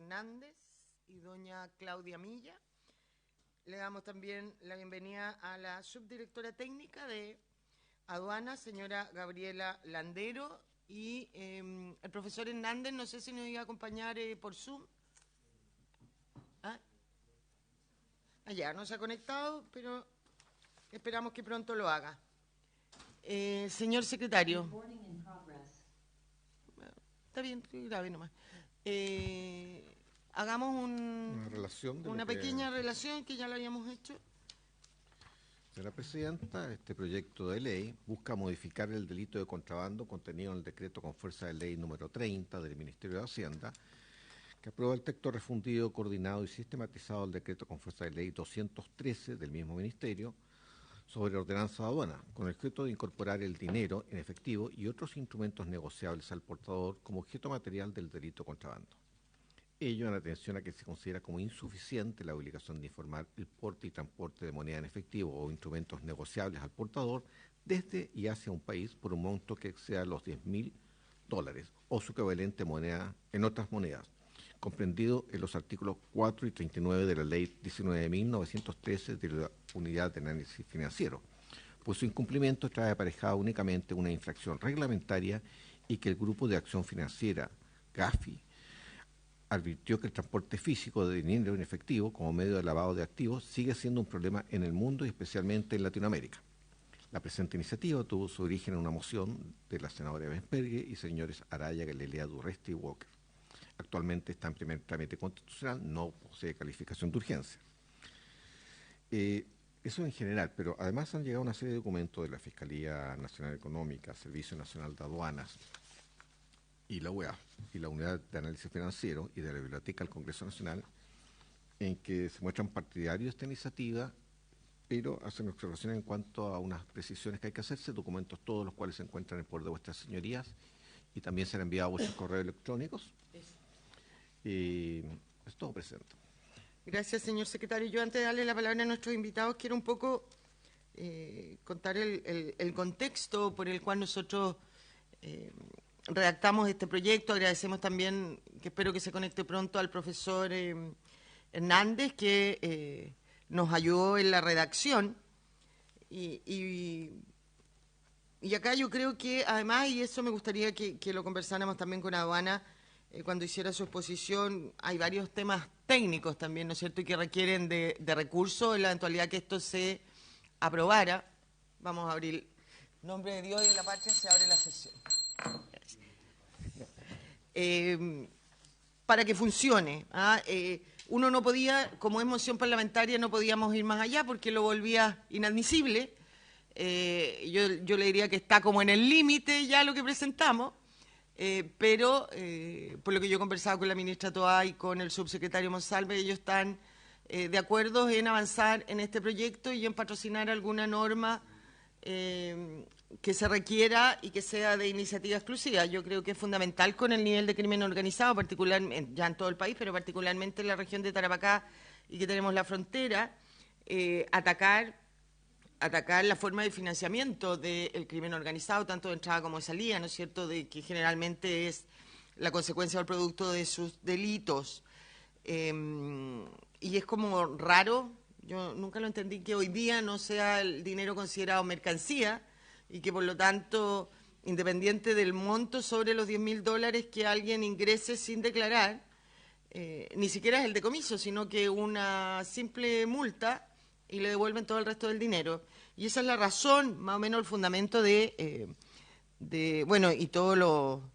Hernández y doña Claudia Milla. Le damos también la bienvenida a la subdirectora técnica de Aduana, señora Gabriela Landero, y el profesor Hernández, no sé si nos iba a acompañar por Zoom. Ya, no se ha conectado, pero esperamos que pronto lo haga. Señor secretario. Está bien, grave nomás. Hagamos una pequeña relación que ya lo habíamos hecho. Señora Presidenta, este proyecto de ley busca modificar el delito de contrabando contenido en el decreto con fuerza de ley número 30 del Ministerio de Hacienda, que aprueba el texto refundido, coordinado y sistematizado del decreto con fuerza de ley 213 del mismo Ministerio sobre ordenanza de aduana, con el objeto de incorporar el dinero en efectivo y otros instrumentos negociables al portador como objeto material del delito contrabando. Ello en atención a que se considera como insuficiente la obligación de informar el porte y transporte de moneda en efectivo o instrumentos negociables al portador desde y hacia un país por un monto que exceda los $10.000 o su equivalente moneda en otras monedas, comprendido en los artículos 4 y 39 de la Ley 19.913 de la Unidad de Análisis Financiero, pues su incumplimiento trae aparejada únicamente una infracción reglamentaria y que el Grupo de Acción Financiera, GAFI, advirtió que el transporte físico de dinero en efectivo como medio de lavado de activos sigue siendo un problema en el mundo y especialmente en Latinoamérica. La presente iniciativa tuvo su origen en una moción de la senadora Bensberger y señores Araya, Galilea, Durresti y Walker. Actualmente está en primer trámite constitucional, no posee calificación de urgencia. Eso en general, pero además han llegado una serie de documentos de la Fiscalía Nacional Económica, Servicio Nacional de Aduanas, y la UEA, y la Unidad de Análisis Financiero y de la Biblioteca del Congreso Nacional, en que se muestran partidarios de esta iniciativa, pero hacen observaciones en cuanto a unas precisiones que hay que hacerse, documentos todos los cuales se encuentran en el poder de vuestras señorías, y también se han enviado a vuestros correos electrónicos. Es todo, Presidente. Gracias, señor secretario. Yo, antes de darle la palabra a nuestros invitados, quiero un poco contar el contexto por el cual nosotros redactamos este proyecto. Agradecemos también, que espero que se conecte pronto, al profesor Hernández, que nos ayudó en la redacción. Y acá yo creo que, además, y eso me gustaría que lo conversáramos también con Aduana, cuando hiciera su exposición, hay varios temas técnicos también, ¿no es cierto?, y que requieren de recursos en la eventualidad que esto se aprobara. Vamos a abrir. En nombre de Dios y de la patria se abre la sesión. Para que funcione. Uno no podía, como es moción parlamentaria, no podíamos ir más allá porque lo volvía inadmisible. Yo le diría que está como en el límite ya lo que presentamos, pero por lo que yo he conversado con la ministra Toá y con el subsecretario Monsalve, ellos están de acuerdo en avanzar en este proyecto y en patrocinar alguna norma que se requiera y que sea de iniciativa exclusiva. Yo creo que es fundamental con el nivel de crimen organizado, particularmente ya en todo el país, pero particularmente en la región de Tarapacá y que tenemos la frontera, atacar la forma de financiamiento del crimen organizado, tanto de entrada como de salida, ¿no es cierto?, de que generalmente es la consecuencia del producto de sus delitos. Y es como raro, yo nunca lo entendí, que hoy día no sea el dinero considerado mercancía y que por lo tanto, independiente del monto sobre los $10.000 que alguien ingrese sin declarar, ni siquiera es el decomiso, sino que una simple multa y le devuelven todo el resto del dinero. Y esa es la razón, más o menos el fundamento bueno, y todas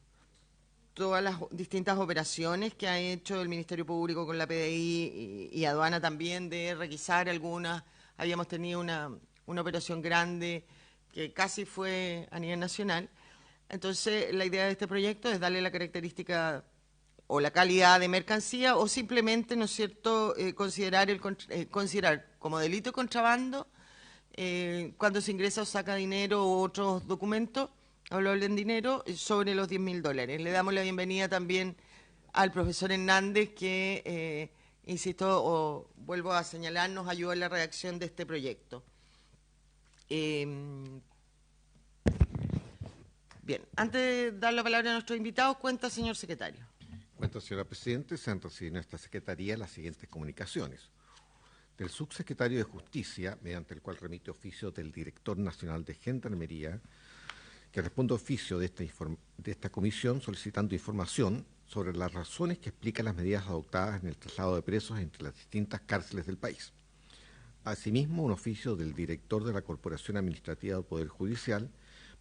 las distintas operaciones que ha hecho el Ministerio Público con la PDI y Aduana también, de requisar algunas. Habíamos tenido una operación grande que casi fue a nivel nacional. Entonces, la idea de este proyecto es darle la característica o la calidad de mercancía, o simplemente, ¿no es cierto?, considerar como delito de contrabando cuando se ingresa o saca dinero u otros documentos, hablo en dinero, sobre los $10.000. Le damos la bienvenida también al profesor Hernández, que, insisto, o vuelvo a señalar, nos ayudó en la redacción de este proyecto. Bien, antes de dar la palabra a nuestros invitados, cuenta, señor secretario. Cuenta, señora Presidente, se han recibido en esta Secretaría las siguientes comunicaciones. Del Subsecretario de Justicia, mediante el cual remite oficio del Director Nacional de Gendarmería, que responde oficio de esta comisión solicitando información sobre las razones que explican las medidas adoptadas en el traslado de presos entre las distintas cárceles del país. Asimismo, un oficio del Director de la Corporación Administrativa del Poder Judicial,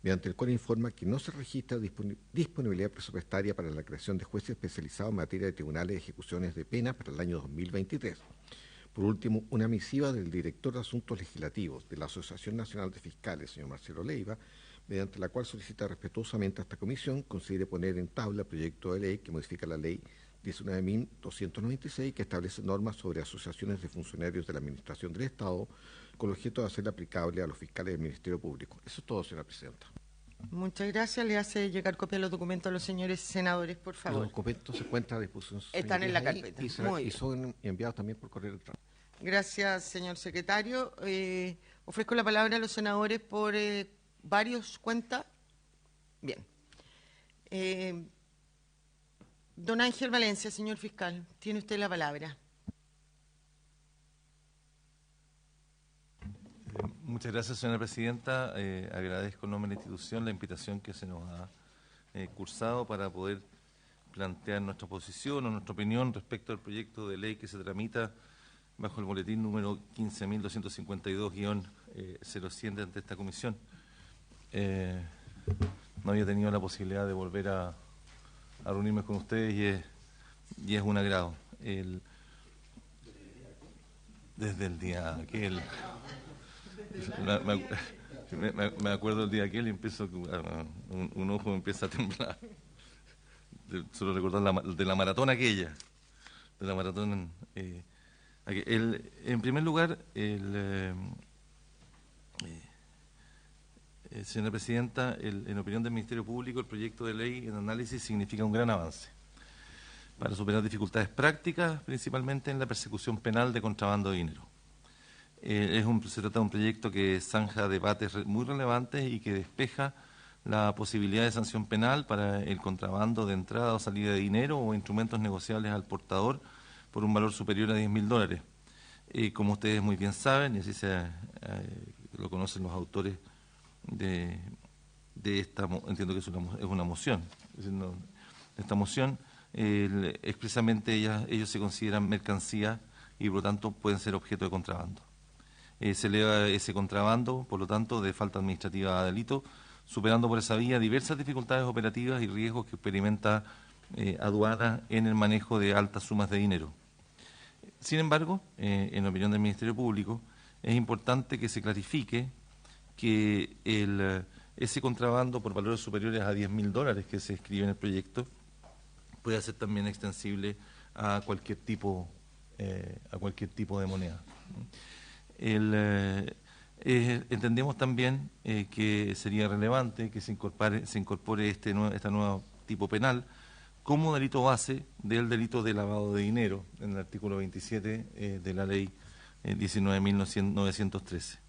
mediante el cual informa que no se registra disponibilidad presupuestaria para la creación de jueces especializados en materia de tribunales de ejecuciones de penas para el año 2023. Por último, una misiva del Director de Asuntos Legislativos de la Asociación Nacional de Fiscales, señor Marcelo Leiva, mediante la cual solicita respetuosamente a esta comisión considere poner en tabla el proyecto de ley que modifica la ley 19.296, que establece normas sobre asociaciones de funcionarios de la Administración del Estado, con el objeto de hacerla aplicable a los fiscales del Ministerio Público. Eso es todo, señora Presidenta. Muchas gracias. Le hace llegar copia de los documentos a los señores senadores, por favor. Los documentos se encuentran a disposición. Están en la carpeta. Y son enviados también por correo electrónico. Gracias, señor secretario. Ofrezco la palabra a los senadores por varios cuentas. Bien. Don Ángel Valencia, señor fiscal, tiene usted la palabra. Muchas gracias, señora presidenta. Agradezco en nombre de la institución la invitación que se nos ha cursado para poder plantear nuestra posición o nuestra opinión respecto al proyecto de ley que se tramita bajo el boletín número 15.252-0100 ante esta comisión. No había tenido la posibilidad de volver a reunirme con ustedes y es un agrado. Desde el día aquel... Me acuerdo el día aquel y empiezo un ojo me empieza a temblar. Solo recordar de la maratón aquella. De la maratón. En primer lugar, señora presidenta, en opinión del Ministerio Público, el proyecto de ley en análisis significa un gran avance para superar dificultades prácticas, principalmente en la persecución penal de contrabando de dinero. Se trata de un proyecto que zanja debates muy relevantes y que despeja la posibilidad de sanción penal para el contrabando de entrada o salida de dinero o instrumentos negociables al portador por un valor superior a $10.000. Como ustedes muy bien saben, y así lo conocen los autores de esta, entiendo que es una moción. Es decir, esta moción, expresamente ellos se consideran mercancía y por lo tanto pueden ser objeto de contrabando. Se eleva ese contrabando, por lo tanto, de falta administrativa a delito, superando por esa vía diversas dificultades operativas y riesgos que experimenta aduana en el manejo de altas sumas de dinero. Sin embargo, en opinión del Ministerio Público, es importante que se clarifique que ese contrabando por valores superiores a $10.000 que se escribe en el proyecto puede ser también extensible a cualquier tipo de moneda. Entendemos también que sería relevante que se incorpore este nuevo tipo penal como delito base del delito de lavado de dinero en el artículo 27 de la ley 19.913.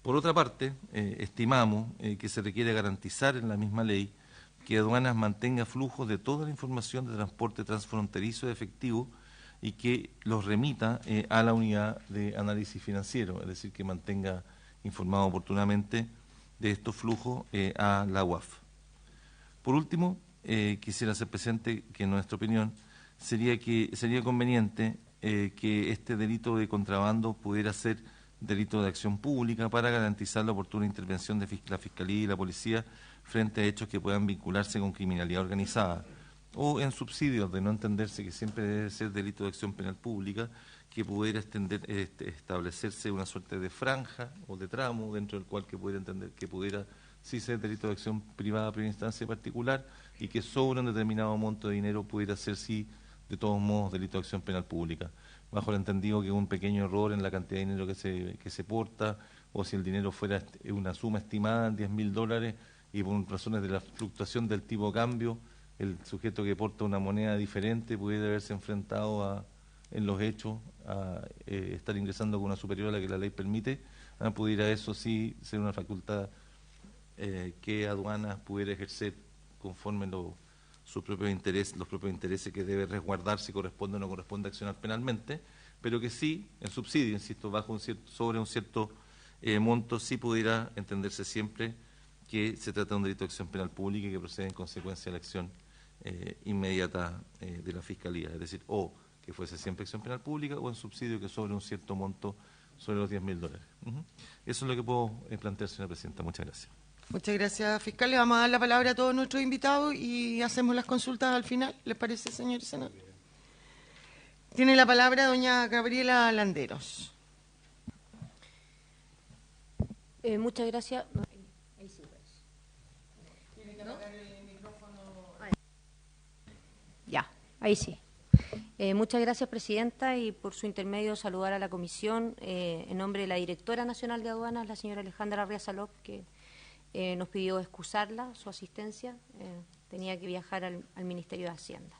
Por otra parte, estimamos que se requiere garantizar en la misma ley que aduanas mantenga flujos de toda la información de transporte transfronterizo de efectivo y que los remita a la unidad de análisis financiero, es decir, que mantenga informado oportunamente de estos flujos a la UAF. Por último, quisiera hacer presente que en nuestra opinión sería conveniente que este delito de contrabando pudiera ser delito de acción pública para garantizar la oportuna intervención de la Fiscalía y la Policía frente a hechos que puedan vincularse con criminalidad organizada, o en subsidios, de no entenderse que siempre debe ser delito de acción penal pública, que pudiera establecerse una suerte de franja o de tramo dentro del cual que pudiera entender que pudiera sí ser delito de acción privada, primera instancia particular, y que sobre un determinado monto de dinero pudiera ser sí, de todos modos, delito de acción penal pública, bajo el entendido que un pequeño error en la cantidad de dinero que se porta, o si el dinero fuera una suma estimada en $10.000 y por razones de la fluctuación del tipo de cambio, el sujeto que porta una moneda diferente pudiera haberse enfrentado en los hechos a estar ingresando con una superior a la que la ley permite, pudiera eso sí ser una facultad que aduanas pudiera ejercer conforme lo los propios intereses que debe resguardar si corresponde o no corresponde accionar penalmente, pero que sí, en subsidio, insisto, sobre un cierto monto, sí pudiera entenderse siempre que se trata de un delito de acción penal pública y que procede en consecuencia de la acción inmediata de la Fiscalía, es decir, o que fuese siempre acción penal pública o en subsidio que sobre un cierto monto, sobre los $10.000. Eso es lo que puedo plantear, señora presidenta. Muchas gracias. Muchas gracias, fiscal. Le vamos a dar la palabra a todos nuestros invitados y hacemos las consultas al final. ¿Les parece, señor senador? Tiene la palabra doña Gabriela Landeros. Muchas gracias. No, ahí sí, ¿Tiene que apagar el micrófono? Ya, ahí sí. Muchas gracias, presidenta, y por su intermedio saludar a la comisión en nombre de la directora nacional de aduanas, la señora Alejandra Riazalop, que nos pidió excusarla, su asistencia, tenía que viajar al Ministerio de Hacienda.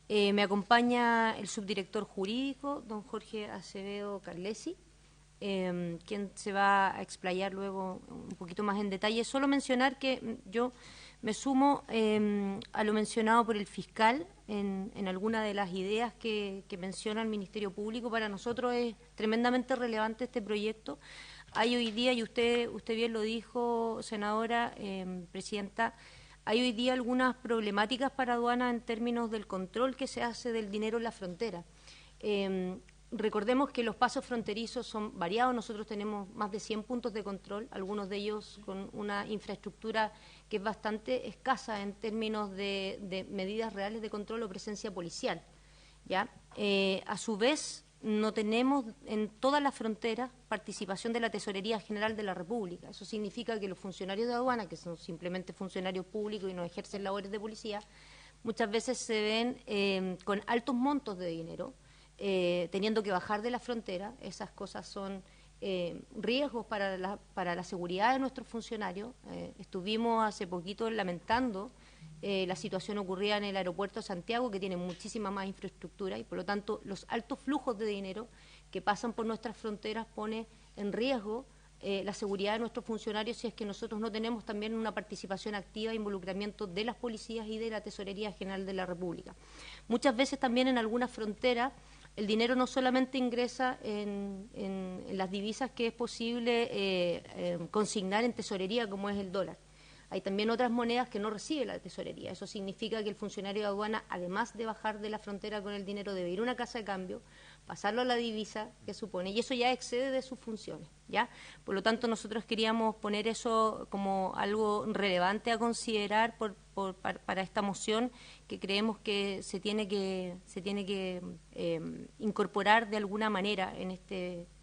Me acompaña el subdirector jurídico, don Jorge Acevedo Carlesi, quien se va a explayar luego un poquito más en detalle. Solo mencionar que yo me sumo a lo mencionado por el fiscal en alguna de las ideas que menciona el Ministerio Público. Para nosotros es tremendamente relevante este proyecto. Hay hoy día, y usted bien lo dijo, senadora, presidenta, hay hoy día algunas problemáticas para aduanas en términos del control que se hace del dinero en la frontera. Recordemos que los pasos fronterizos son variados. Nosotros tenemos más de 100 puntos de control, algunos de ellos con una infraestructura que es bastante escasa en términos de medidas reales de control o presencia policial, ¿ya? A su vez, no tenemos en todas las fronteras participación de la Tesorería General de la República. Eso significa que los funcionarios de aduana, que son simplemente funcionarios públicos y no ejercen labores de policía, muchas veces se ven con altos montos de dinero, teniendo que bajar de la frontera. Esas cosas son riesgos para la seguridad de nuestros funcionarios. Estuvimos hace poquito lamentando la situación ocurrida en el aeropuerto de Santiago, que tiene muchísima más infraestructura y por lo tanto los altos flujos de dinero que pasan por nuestras fronteras pone en riesgo la seguridad de nuestros funcionarios si es que nosotros no tenemos también una participación activa e involucramiento de las policías y de la Tesorería General de la República. Muchas veces también en algunas fronteras el dinero no solamente ingresa en las divisas que es posible consignar en tesorería, como es el dólar. Hay también otras monedas que no recibe la tesorería. Eso significa que el funcionario de aduana, además de bajar de la frontera con el dinero, debe ir a una casa de cambio, pasarlo a la divisa que supone, y eso ya excede de sus funciones, ¿ya? Por lo tanto, nosotros queríamos poner eso como algo relevante a considerar para esta moción, que creemos que se tiene que incorporar de alguna manera en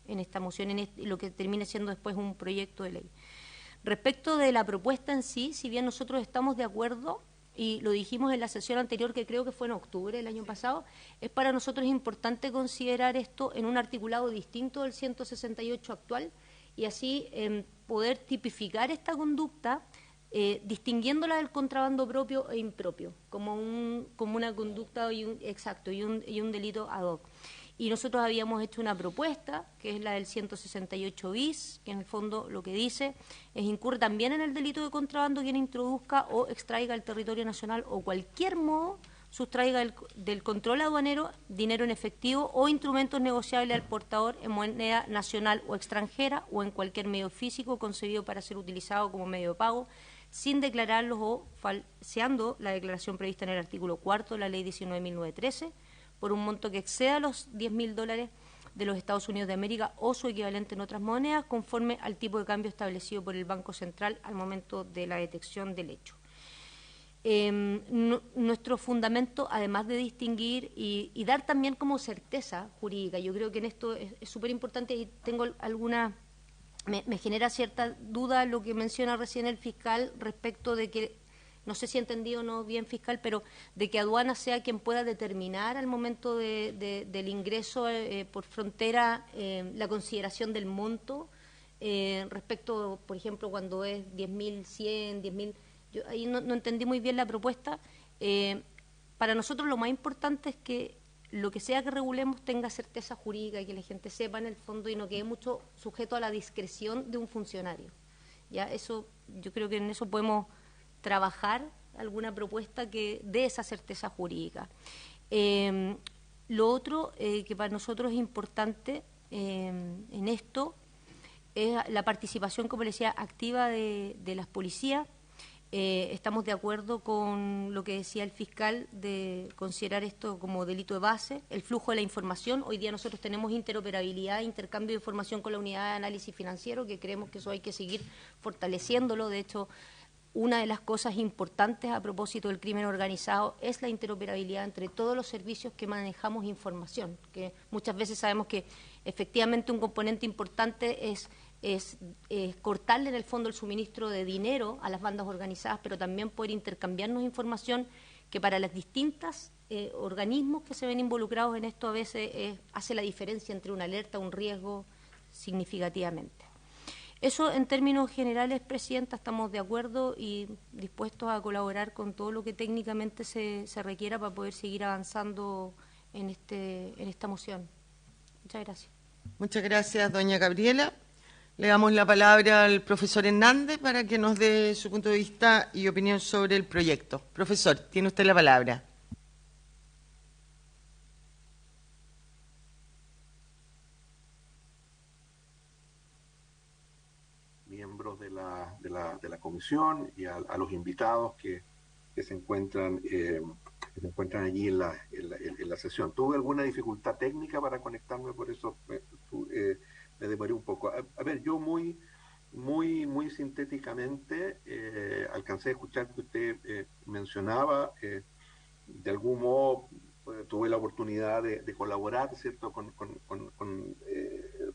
esta moción, en lo que termine siendo después un proyecto de ley. Respecto de la propuesta en sí, si bien nosotros estamos de acuerdo, y lo dijimos en la sesión anterior, que creo que fue en octubre del año pasado, es para nosotros importante considerar esto en un articulado distinto del 168 actual y así poder tipificar esta conducta distinguiéndola del contrabando propio e impropio, como una conducta y un delito ad hoc. Y nosotros habíamos hecho una propuesta, que es la del 168 bis, que en el fondo lo que dice es incurre también en el delito de contrabando quien introduzca o extraiga al territorio nacional o cualquier modo sustraiga del control aduanero dinero en efectivo o instrumentos negociables al portador en moneda nacional o extranjera o en cualquier medio físico concebido para ser utilizado como medio de pago, sin declararlos o falseando la declaración prevista en el artículo 4 de la Ley 19.913, por un monto que exceda los $10.000 de los Estados Unidos de América o su equivalente en otras monedas, conforme al tipo de cambio establecido por el Banco Central al momento de la detección del hecho. Nuestro fundamento, además de distinguir y dar también como certeza jurídica, yo creo que en esto es súper importante y tengo alguna... Me genera cierta duda lo que menciona recién el fiscal respecto de que, no sé si he entendido o no bien, fiscal, pero de que aduana sea quien pueda determinar al momento del ingreso por frontera la consideración del monto respecto, por ejemplo, cuando es 10.100, 10.000... Yo ahí no entendí muy bien la propuesta. Para nosotros lo más importante es que lo que sea que regulemos tenga certeza jurídica y que la gente sepa en el fondo y no quede mucho sujeto a la discreción de un funcionario. Ya eso, yo creo que en eso podemos trabajar alguna propuesta que dé esa certeza jurídica. Lo otro que para nosotros es importante en esto es la participación, como les decía, activa de las policías. Estamos de acuerdo con lo que decía el fiscal de considerar esto como delito de base, el flujo de la información. Hoy día nosotros tenemos interoperabilidad, intercambio de información con la unidad de análisis financiero, que creemos que eso hay que seguir fortaleciéndolo. De hecho, una de las cosas importantes a propósito del crimen organizado es la interoperabilidad entre todos los servicios que manejamos información, que muchas veces sabemos que efectivamente un componente importante es cortarle en el fondo el suministro de dinero a las bandas organizadas, pero también poder intercambiarnos información que para los distintos organismos que se ven involucrados en esto a veces hace la diferencia entre una alerta, un riesgo significativamente. Eso en términos generales, Presidenta, estamos de acuerdo y dispuestos a colaborar con todo lo que técnicamente se requiera para poder seguir avanzando en esta moción. Muchas gracias. Muchas gracias, doña Gabriela. Le damos la palabra al profesor Hernández para que nos dé su punto de vista y opinión sobre el proyecto. Profesor, tiene usted la palabra. Miembros de la comisión y a los invitados que se encuentran allí en la sesión. Tuve alguna dificultad técnica para conectarme, por eso me demoré un poco. A ver, yo muy sintéticamente alcancé a escuchar que usted mencionaba, de algún modo tuve la oportunidad de colaborar, ¿cierto?, con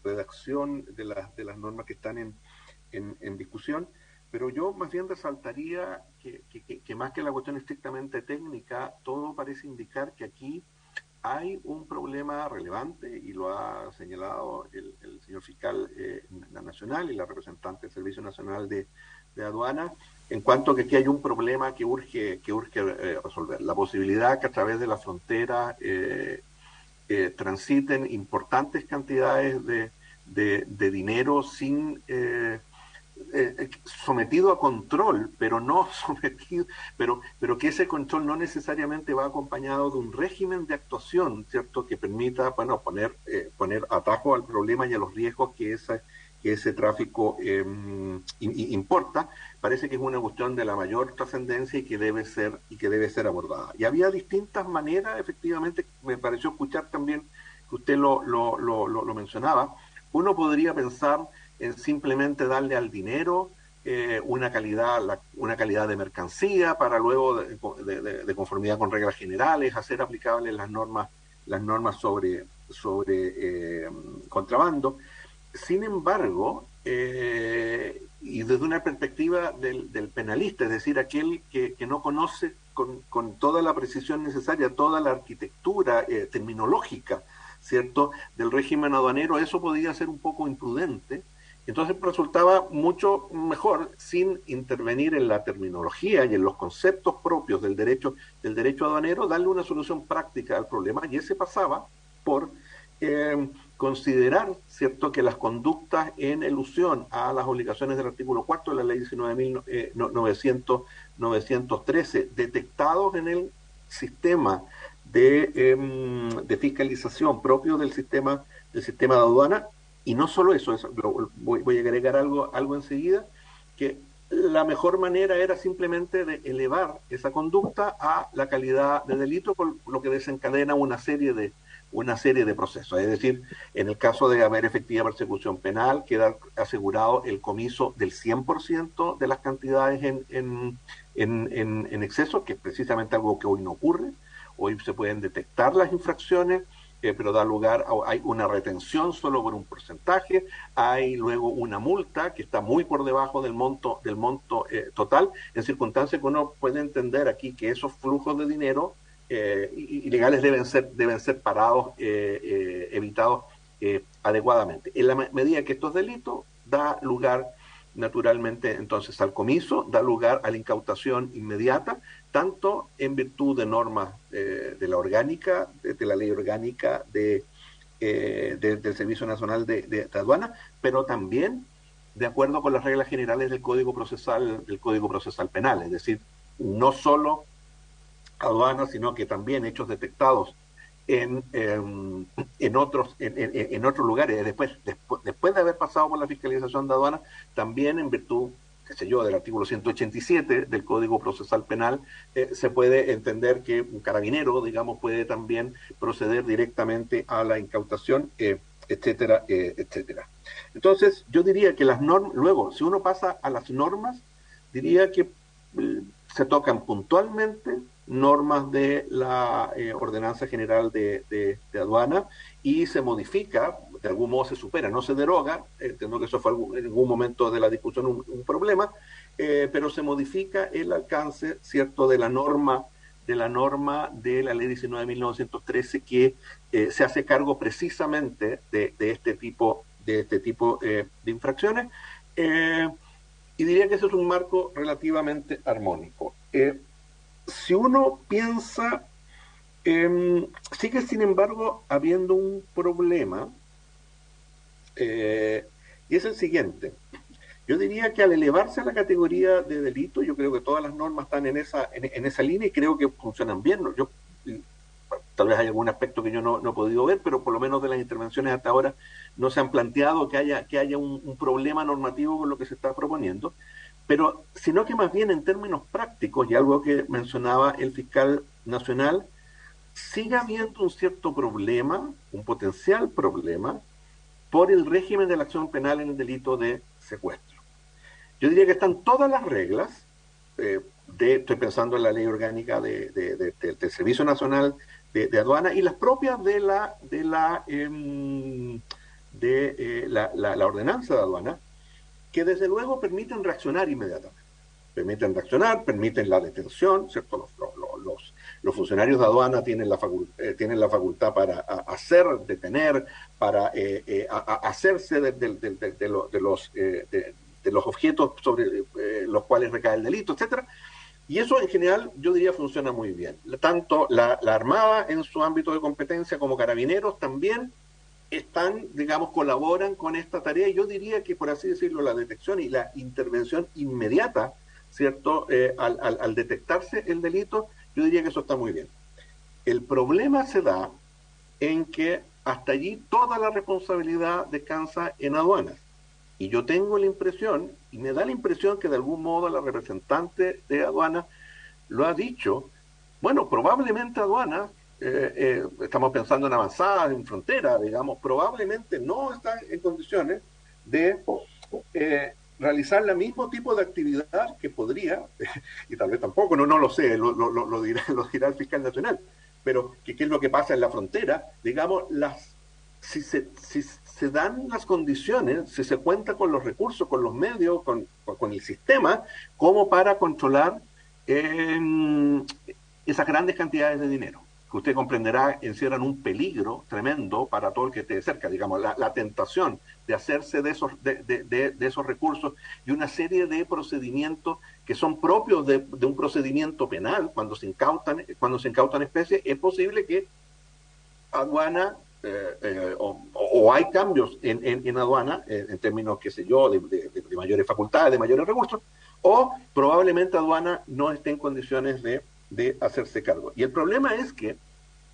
redacción de las normas que están en discusión, pero yo más bien resaltaría que más que la cuestión estrictamente técnica, todo parece indicar que aquí hay un problema relevante, y lo ha señalado el señor fiscal nacional y la representante del Servicio Nacional de Aduana, en cuanto a que aquí hay un problema que urge resolver. La posibilidad que a través de la frontera transiten importantes cantidades de dinero sin sometido a control, pero no sometido, pero que ese control no necesariamente va acompañado de un régimen de actuación, ¿cierto?, que permita, bueno, poner atajo al problema y a los riesgos que ese tráfico importa. Parece que es una cuestión de la mayor trascendencia y que debe ser abordada. Y había distintas maneras, efectivamente, me pareció escuchar también que usted lo mencionaba. Uno podría pensar en simplemente darle al dinero una calidad de mercancía para luego, de conformidad con reglas generales, hacer aplicables las normas sobre contrabando. Sin embargo, y desde una perspectiva del penalista, es decir, aquel que no conoce con toda la precisión necesaria toda la arquitectura terminológica, ¿cierto?, del régimen aduanero, eso podría ser un poco imprudente. Entonces resultaba mucho mejor, sin intervenir en la terminología y en los conceptos propios del derecho aduanero, darle una solución práctica al problema, y ese pasaba por considerar, ¿cierto?, que las conductas en elusión a las obligaciones del artículo 4 de la ley 19.913, detectados en el sistema de fiscalización propio del sistema de aduana. Y no solo eso, voy a agregar algo enseguida, que la mejor manera era simplemente de elevar esa conducta a la calidad de delito, con lo que desencadena una serie de procesos. Es decir, en el caso de haber efectiva persecución penal, queda asegurado el comiso del 100% de las cantidades en exceso, que es precisamente algo que hoy no ocurre. Hoy se pueden detectar las infracciones, pero da lugar hay una retención solo por un porcentaje, hay luego una multa que está muy por debajo del monto total, en circunstancias que uno puede entender aquí que esos flujos de dinero ilegales deben ser parados, evitados adecuadamente. En la medida que estos delitos da lugar naturalmente entonces al comiso, da lugar a la incautación inmediata, tanto en virtud de normas de la ley orgánica del Servicio Nacional de Aduana, pero también de acuerdo con las reglas generales del Código Procesal Penal. Es decir, no solo aduanas, sino que también hechos detectados en otros lugares, después de haber pasado por la fiscalización de aduanas, también en virtud, qué sé yo, del artículo 187 del Código Procesal Penal, se puede entender que un carabinero, digamos, puede también proceder directamente a la incautación, etcétera, etcétera. Entonces, yo diría que las normas, luego, si uno pasa a las normas, diría que se tocan puntualmente normas de la Ordenanza General de Aduana y se modifica, de algún modo se supera, no se deroga, entiendo que eso fue en algún momento de la discusión un problema, pero se modifica el alcance, ¿cierto?, de la norma de la ley 19.913 que se hace cargo precisamente de este tipo de infracciones, y diría que ese es un marco relativamente armónico. Si uno piensa, sigue sin embargo habiendo un problema, y es el siguiente. Yo diría que al elevarse a la categoría de delito, yo creo que todas las normas están en esa línea y creo que funcionan bien. Yo, tal vez hay algún aspecto que yo no he podido ver, pero por lo menos de las intervenciones hasta ahora no se han planteado que haya un problema normativo con lo que se está proponiendo, pero sino que más bien en términos prácticos, y algo que mencionaba el fiscal nacional, sigue habiendo un cierto problema, un potencial problema, por el régimen de la acción penal en el delito de secuestro. Yo diría que están todas las reglas, estoy pensando en la ley orgánica del Servicio Nacional de Aduana y las propias de la ordenanza de aduana, que desde luego permiten reaccionar inmediatamente. Permiten la detención, ¿cierto? Los funcionarios de aduana tienen la facultad para detener, para hacerse de los objetos sobre los cuales recae el delito, etcétera. Y eso en general yo diría funciona muy bien. Tanto la Armada en su ámbito de competencia como Carabineros también colaboran con esta tarea. Y yo diría que, por así decirlo, la detección y la intervención inmediata, ¿cierto? Al detectarse el delito, yo diría que eso está muy bien. El problema se da en que hasta allí toda la responsabilidad descansa en aduanas. Y yo tengo la impresión, y me da la impresión que de algún modo la representante de aduanas lo ha dicho, bueno, probablemente aduanas, estamos pensando en avanzadas, en frontera, digamos, probablemente no están en condiciones de realizar el mismo tipo de actividad que podría, y tal vez tampoco, no lo sé, lo dirá el fiscal nacional, pero ¿qué es lo que pasa en la frontera? Digamos, si se dan las condiciones, si se cuenta con los recursos, con los medios, con el sistema, como para controlar esas grandes cantidades de dinero, que usted comprenderá encierran un peligro tremendo para todo el que esté cerca, digamos, la tentación de hacerse de esos recursos y una serie de procedimientos que son propios de un procedimiento penal, cuando se incautan especies, es posible que aduana o hay cambios en aduana en términos, qué sé yo, de mayores facultades, de mayores recursos, o probablemente aduana no esté en condiciones de hacerse cargo. Y el problema es que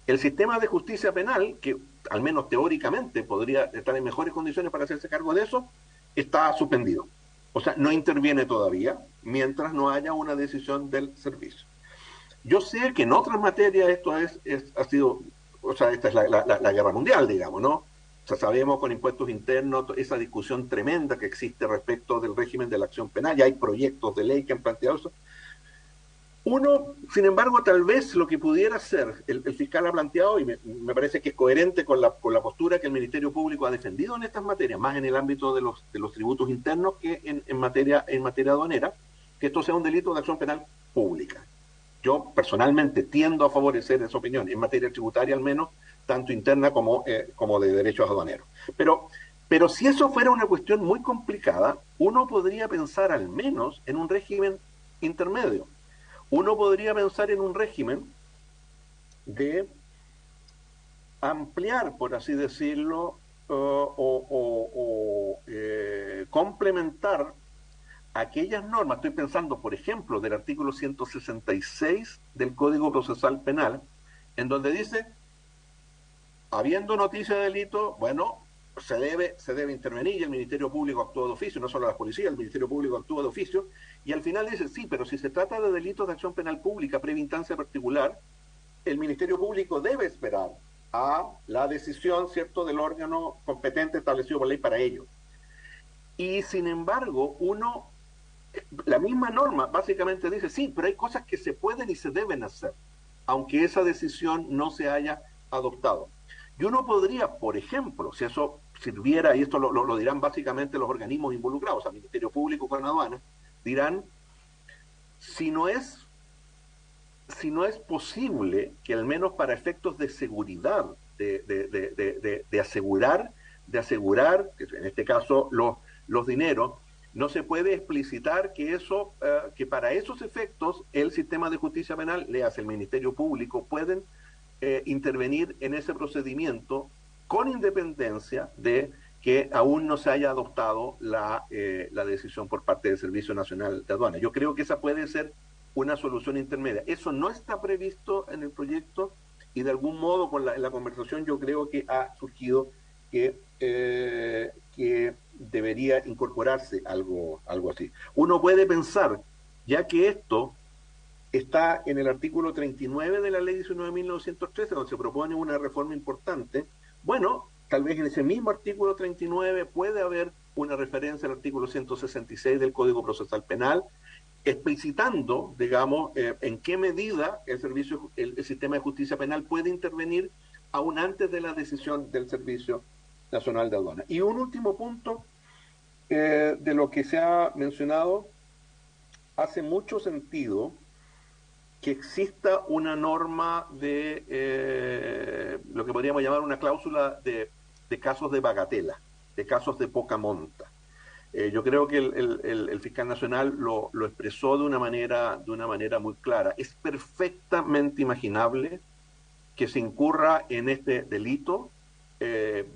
el sistema de justicia penal, que al menos teóricamente podría estar en mejores condiciones para hacerse cargo de eso, está suspendido. O sea, no interviene todavía mientras no haya una decisión del servicio. Yo sé que en otras materias esto ha sido, o sea, esta es la guerra mundial, digamos, ¿no? O sea, sabemos con impuestos internos esa discusión tremenda que existe respecto del régimen de la acción penal, ya hay proyectos de ley que han planteado eso. Uno, sin embargo, tal vez lo que pudiera hacer, el fiscal ha planteado, y me parece que es coherente con la postura que el Ministerio Público ha defendido en estas materias, más en el ámbito de los tributos internos que en materia aduanera, que esto sea un delito de acción penal pública. Yo personalmente tiendo a favorecer esa opinión, en materia tributaria al menos, tanto interna como de derechos aduaneros. Pero si eso fuera una cuestión muy complicada, uno podría pensar al menos en un régimen intermedio. Uno podría pensar en un régimen de ampliar, por así decirlo, complementar aquellas normas, estoy pensando, por ejemplo, del artículo 166 del Código Procesal Penal, en donde dice, habiendo noticia de delito, bueno, se debe intervenir y el Ministerio Público actúa de oficio, no solo la policía, el Ministerio Público actúa de oficio, y al final dice, sí, pero si se trata de delitos de acción penal pública previa instancia particular, el Ministerio Público debe esperar a la decisión, ¿cierto?, del órgano competente establecido por ley para ello. Y sin embargo, la misma norma básicamente dice, sí, pero hay cosas que se pueden y se deben hacer, aunque esa decisión no se haya adoptado. Y uno podría, por ejemplo, si eso sirviera, y esto lo dirán básicamente los organismos involucrados, al Ministerio Público con aduanas, dirán, si no es posible que al menos para efectos de seguridad, de asegurar, en este caso los dineros, no se puede explicitar que para esos efectos el sistema de justicia penal, le hace el Ministerio Público, pueden intervenir en ese procedimiento con independencia de que aún no se haya adoptado la decisión por parte del Servicio Nacional de Aduanas. Yo creo que esa puede ser una solución intermedia. Eso no está previsto en el proyecto y de algún modo en la conversación yo creo que ha surgido que debería incorporarse algo así. Uno puede pensar, ya que esto está en el artículo 39 de la ley 19.913, donde se propone una reforma importante, bueno, tal vez en ese mismo artículo 39 puede haber una referencia al artículo 166 del Código Procesal Penal, explicitando, digamos, en qué medida el sistema de justicia penal puede intervenir aún antes de la decisión del Servicio Nacional de Aduanas. Y un último punto de lo que se ha mencionado, hace mucho sentido que exista una norma de lo que podríamos llamar una cláusula de casos de bagatela, de casos de poca monta. Yo creo que el fiscal nacional lo expresó de una manera muy clara. Es perfectamente imaginable que se incurra en este delito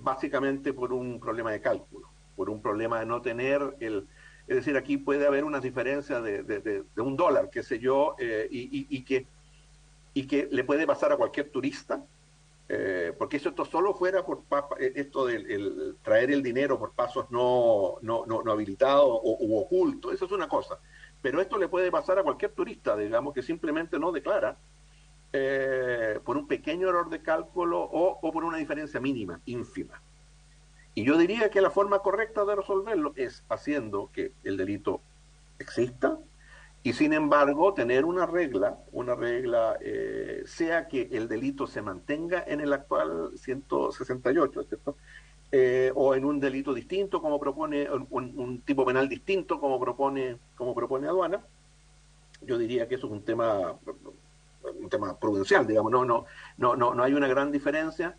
básicamente por un problema de cálculo, por un problema de no tener es decir, aquí puede haber una diferencia de $1, qué sé yo, y que le puede pasar a cualquier turista, porque si esto solo fuera por esto de traer el dinero por pasos no habilitados u ocultos, eso es una cosa. Pero esto le puede pasar a cualquier turista, digamos, que simplemente no declara por un pequeño error de cálculo o por una diferencia mínima, ínfima. Y yo diría que la forma correcta de resolverlo es haciendo que el delito exista y sin embargo tener una regla sea que el delito se mantenga en el actual 168, ¿cierto? O en un delito distinto como propone, un tipo penal distinto como propone aduana. Yo diría que eso es un tema prudencial, digamos, no hay una gran diferencia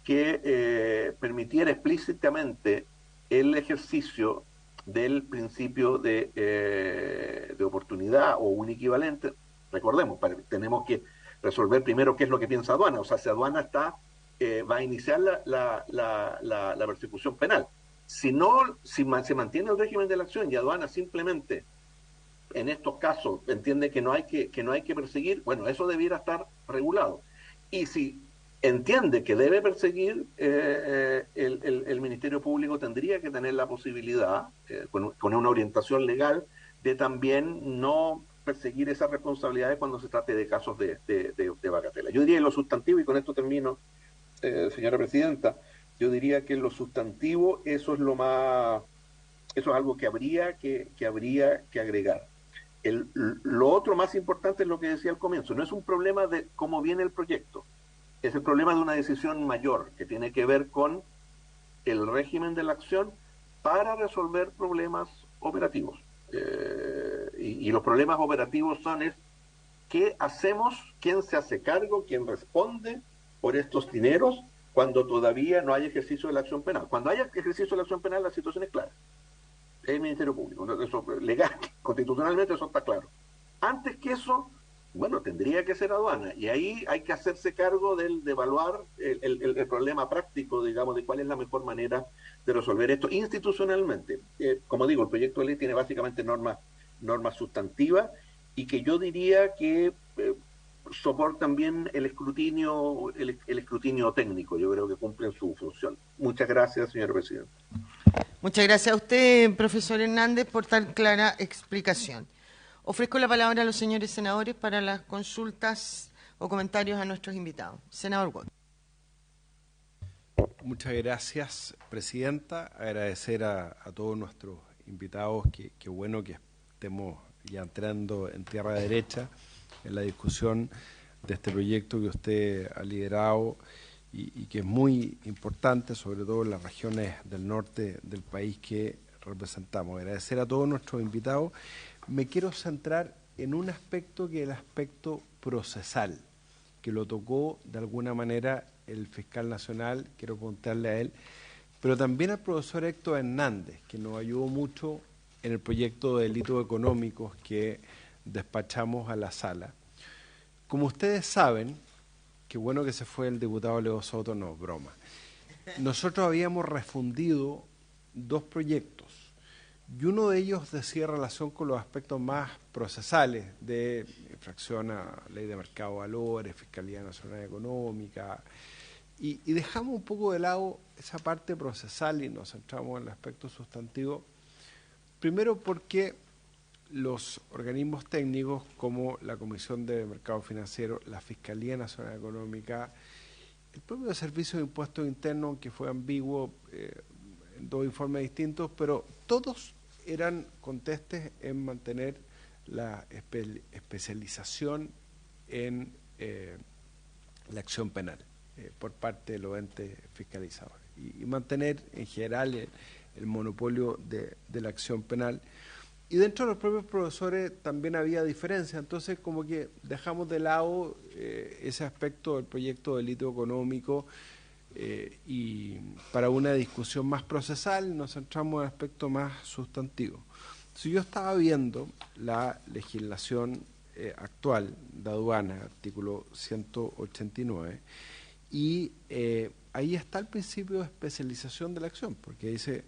que permitiera explícitamente el ejercicio del principio de oportunidad o un equivalente. Recordemos, tenemos que resolver primero qué es lo que piensa aduana, o sea, si aduana va a iniciar la persecución penal. Si se mantiene el régimen de la acción y aduana simplemente en estos casos entiende que no hay que perseguir, bueno, eso debiera estar regulado. Y si entiende que debe perseguir, el Ministerio Público tendría que tener la posibilidad, con una orientación legal, de también no perseguir esas responsabilidades cuando se trate de casos de bagatela. Yo diría en lo sustantivo, y con esto termino, señora presidenta, yo diría que en lo sustantivo eso es algo que habría que agregar. Lo otro más importante es lo que decía al comienzo, no es un problema de cómo viene el proyecto, es el problema de una decisión mayor que tiene que ver con el régimen de la acción para resolver problemas operativos. Y los problemas operativos son ¿qué hacemos? ¿Quién se hace cargo? ¿Quién responde por estos dineros cuando todavía no hay ejercicio de la acción penal? Cuando haya ejercicio de la acción penal, la situación es clara. Es el Ministerio Público. Eso, legal, constitucionalmente, eso está claro. Antes que eso, Bueno, tendría que ser aduana. Y ahí hay que hacerse cargo de evaluar el problema práctico, digamos, de cuál es la mejor manera de resolver esto institucionalmente. Como digo, el proyecto de ley tiene básicamente normas sustantivas y que yo diría que soportan bien el escrutinio técnico. Yo creo que cumplen su función. Muchas gracias, señor presidente. Muchas gracias a usted, profesor Hernández, por tan clara explicación. Ofrezco la palabra a los señores senadores para las consultas o comentarios a nuestros invitados. Senador Watt. Muchas gracias, presidenta. Agradecer a todos nuestros invitados. Qué bueno que estemos ya entrando en tierra derecha en la discusión de este proyecto que usted ha liderado y que es muy importante, sobre todo en las regiones del norte del país que representamos. Agradecer a todos nuestros invitados. Me quiero centrar en un aspecto que es el aspecto procesal, que lo tocó de alguna manera el fiscal nacional, quiero preguntarle a él, pero también al profesor Héctor Hernández, que nos ayudó mucho en el proyecto de delitos económicos que despachamos a la sala. Como ustedes saben, qué bueno que se fue el diputado Leo Soto, no, broma. Nosotros habíamos refundido 2 proyectos y uno de ellos decía relación con los aspectos más procesales de infracción a ley de mercado de valores, Fiscalía Nacional Económica, y dejamos un poco de lado esa parte procesal y nos centramos en el aspecto sustantivo, primero porque los organismos técnicos como la Comisión de Mercado Financiero, la Fiscalía Nacional Económica, el propio Servicio de Impuestos Internos, que fue ambiguo en 2 informes distintos, pero todos eran contestes en mantener la especialización en la acción penal por parte de los entes fiscalizadores y mantener en general el monopolio de la acción penal. Y dentro de los propios profesores también había diferencia, entonces como que dejamos de lado ese aspecto del proyecto de delito económico y para una discusión más procesal nos centramos en el aspecto más sustantivo. Si yo estaba viendo la legislación actual de aduana, artículo 189, y ahí está el principio de especialización de la acción, porque dice: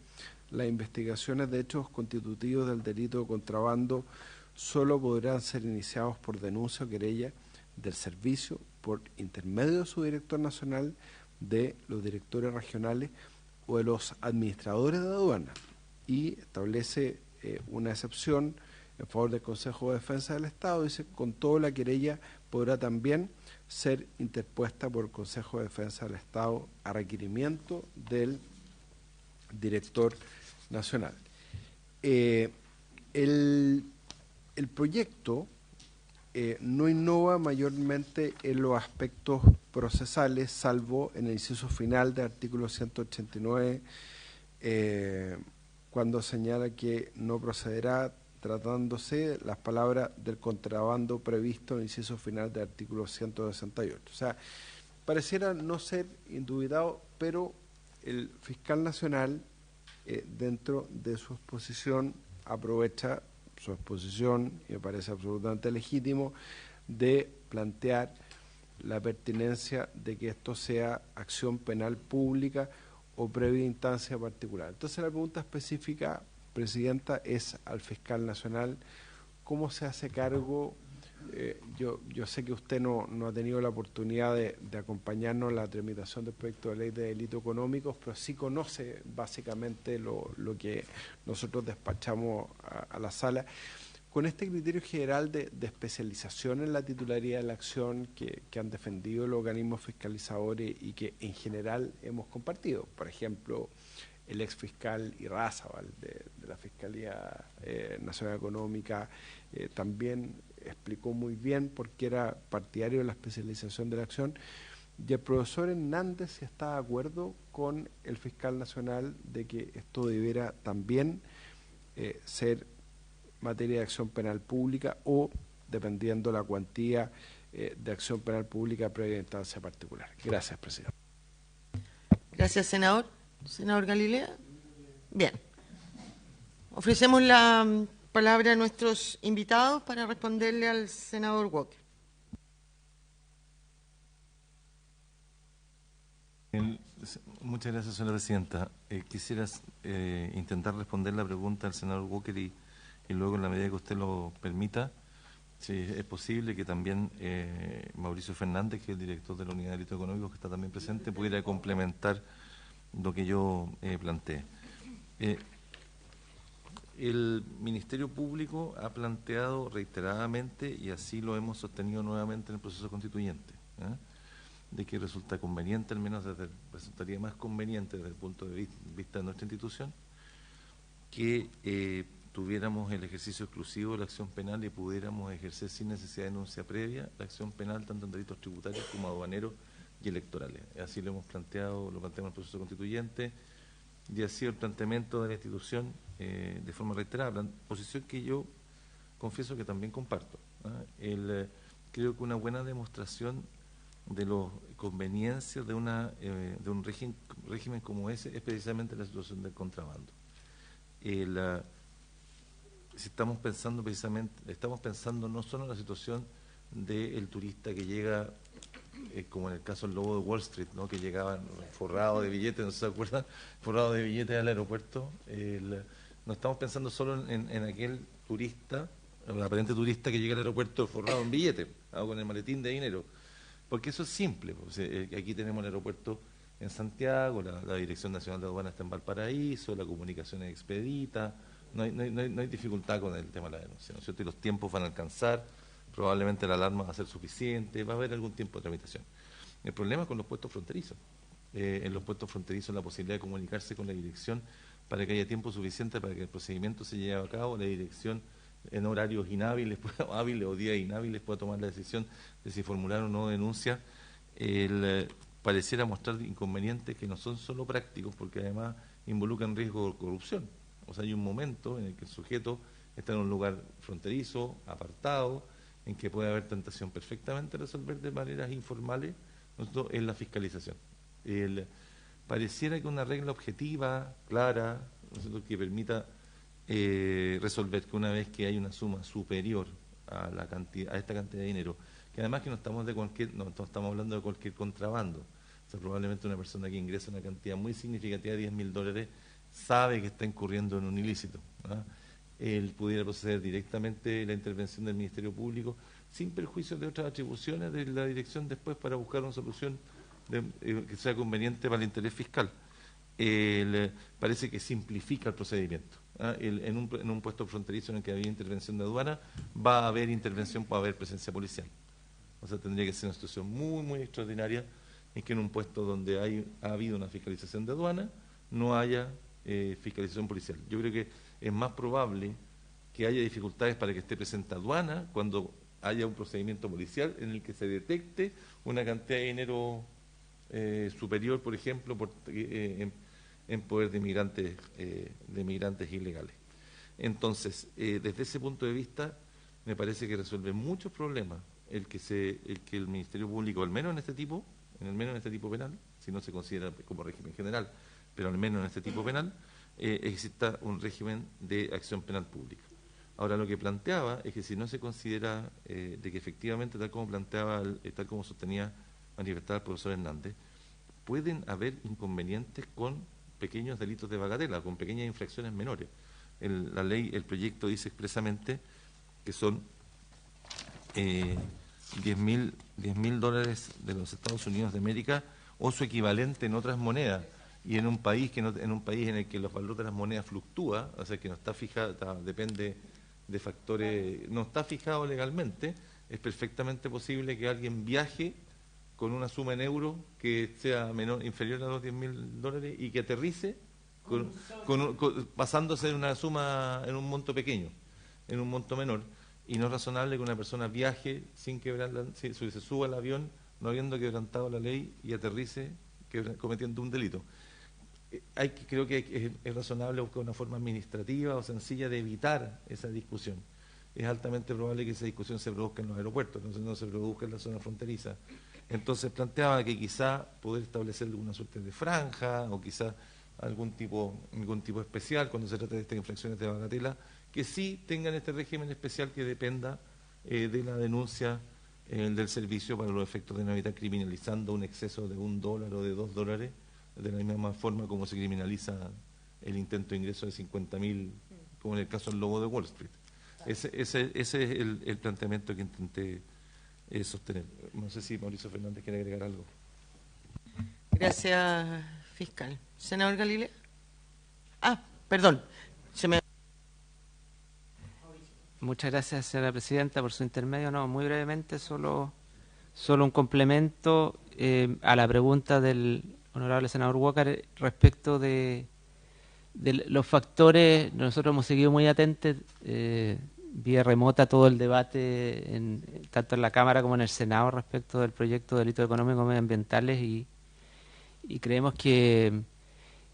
las investigaciones de hechos constitutivos del delito de contrabando solo podrán ser iniciados por denuncia o querella del servicio por intermedio de su director nacional, de los directores regionales o de los administradores de aduana, y establece una excepción en favor del Consejo de Defensa del Estado. Dice: con todo, la querella podrá también ser interpuesta por el Consejo de Defensa del Estado a requerimiento del director nacional. El proyecto no innova mayormente en los aspectos procesales, salvo en el inciso final del artículo 189, cuando señala que no procederá tratándose las palabras del contrabando previsto en el inciso final del artículo 168. O sea, pareciera no ser indubitado, pero el fiscal nacional, dentro de su exposición, aprovecha su exposición, y me parece absolutamente legítimo, de plantear la pertinencia de que esto sea acción penal pública o previa instancia particular. Entonces la pregunta específica, presidenta, es al fiscal nacional: ¿cómo se hace cargo? Yo sé que usted no ha tenido la oportunidad de acompañarnos en la tramitación del proyecto de ley de delitos económicos, pero sí conoce básicamente lo que nosotros despachamos a la sala. Con este criterio general de especialización en la titularidad de la acción que han defendido los organismos fiscalizadores y que en general hemos compartido, por ejemplo, el ex fiscal Irrázábal de la Fiscalía Nacional Económica también explicó muy bien por qué era partidario de la especialización de la acción, y el profesor Hernández si está de acuerdo con el fiscal nacional de que esto debiera también ser materia de acción penal pública o, dependiendo la cuantía de acción penal pública previa instancia particular. Gracias, presidente. Gracias, senador. Senador Galilea. Bien. Ofrecemos la palabra a nuestros invitados para responderle al senador Walker. Muchas gracias, señora presidenta. Quisiera intentar responder la pregunta del senador Walker y luego, en la medida que usted lo permita, si es posible que también Mauricio Fernández, que es el director de la Unidad de Delitos Económicos, que está también presente, pudiera complementar lo que yo planteé. El Ministerio Público ha planteado reiteradamente, y así lo hemos sostenido nuevamente en el proceso constituyente, de que resulta conveniente, al menos resultaría más conveniente desde el punto de vista de nuestra institución, que tuviéramos el ejercicio exclusivo de la acción penal y pudiéramos ejercer sin necesidad de denuncia previa la acción penal tanto en delitos tributarios como aduaneros y electorales. Así lo hemos planteado, lo planteamos en el proceso constituyente, y ha sido el planteamiento de la institución de forma reiterada, posición que yo confieso que también comparto. Creo que una buena demostración de las conveniencias de un régimen como ese es precisamente la situación del contrabando. Si estamos pensando no solo en la situación del turista que llega, como en el caso del lobo de Wall Street, ¿no?, que llegaban forrados de billetes, ¿no se acuerdan? Forrados de billetes al aeropuerto. No estamos pensando solo en aquel turista, el aparente turista que llega al aeropuerto forrado en billetes, con el maletín de dinero, porque eso es simple. Pues, aquí tenemos el aeropuerto en Santiago, la Dirección Nacional de Aduanas está en Valparaíso, la comunicación es expedita, no hay dificultad con el tema de la denuncia, ¿no es cierto? Y los tiempos van a alcanzar, probablemente la alarma va a ser suficiente, va a haber algún tiempo de tramitación. El problema es con los puestos fronterizos. En los puestos fronterizos la posibilidad de comunicarse con la dirección para que haya tiempo suficiente para que el procedimiento se lleve a cabo, la dirección en horarios inhábiles, hábiles o días inhábiles, pueda tomar la decisión de si formular o no denuncia. Pareciera mostrar inconvenientes que no son solo prácticos, porque además involucran riesgo de corrupción. O sea, hay un momento en el que el sujeto está en un lugar fronterizo, apartado, en que puede haber tentación perfectamente de resolver de maneras informales, ¿no?, en la fiscalización. Pareciera que una regla objetiva, clara, ¿no?, que permita resolver que una vez que hay una suma superior a esta cantidad de dinero, que además que no estamos hablando de cualquier contrabando. O sea, probablemente una persona que ingresa una cantidad muy significativa de $10.000 sabe que está incurriendo en un ilícito, ¿no? Él pudiera proceder directamente la intervención del Ministerio Público sin perjuicio de otras atribuciones de la dirección después para buscar una solución que sea conveniente para el interés fiscal. Parece que simplifica el procedimiento. En un puesto fronterizo en el que había intervención de aduana, va a haber intervención, va a haber presencia policial. O sea, tendría que ser una situación muy, muy extraordinaria en que en un puesto donde ha habido una fiscalización de aduana no haya fiscalización policial. Yo creo que es más probable que haya dificultades para que esté presente aduana cuando haya un procedimiento policial en el que se detecte una cantidad de dinero superior, por ejemplo, en poder de migrantes ilegales. Entonces, desde ese punto de vista, me parece que resuelve muchos problemas el que el Ministerio Público, al menos en este tipo penal, si no se considera como régimen general, pero al menos en este tipo penal, exista un régimen de acción penal pública. Ahora, lo que planteaba es que si no se considera de que efectivamente, tal como sostenía, manifestaba el profesor Hernández, pueden haber inconvenientes con pequeños delitos de bagatela, con pequeñas infracciones menores. La ley, el proyecto dice expresamente que son $10.000 de los Estados Unidos de América o su equivalente en otras monedas, y en un país en el que los valores de las monedas fluctúa, o sea que no está fijada, depende de factores, no está fijado legalmente, es perfectamente posible que alguien viaje con una suma en euros que sea inferior a los $10.000 y que aterrice basándose en una suma, en un monto pequeño, en un monto menor, y no es razonable que una persona viaje sin se suba al avión no habiendo quebrantado la ley y aterrice cometiendo un delito. Creo que es razonable buscar una forma administrativa o sencilla de evitar esa discusión. Es altamente probable que esa discusión se produzca en los aeropuertos, no se produzca en la zona fronteriza. Entonces planteaba que quizá poder establecer alguna suerte de franja o quizá algún tipo especial cuando se trata de estas infracciones de bagatela, que sí tengan este régimen especial que dependa de la denuncia del servicio para los efectos de no estar criminalizando un exceso de $1 o de $2 de la misma forma como se criminaliza el intento de ingreso de 50.000, como en el caso del lobo de Wall Street. Ese es el planteamiento que intenté sostener. No sé si Mauricio Fernández quiere agregar algo. Gracias, fiscal. Senador Galilea. Perdón. Muchas gracias, señora presidenta, por su intermedio. No, muy brevemente, solo un complemento a la pregunta del honorable senador Walker respecto de los factores. Nosotros hemos seguido muy atentos, vía remota, todo el debate, tanto en la Cámara como en el Senado, respecto del proyecto de delitos económicos medioambientales y creemos que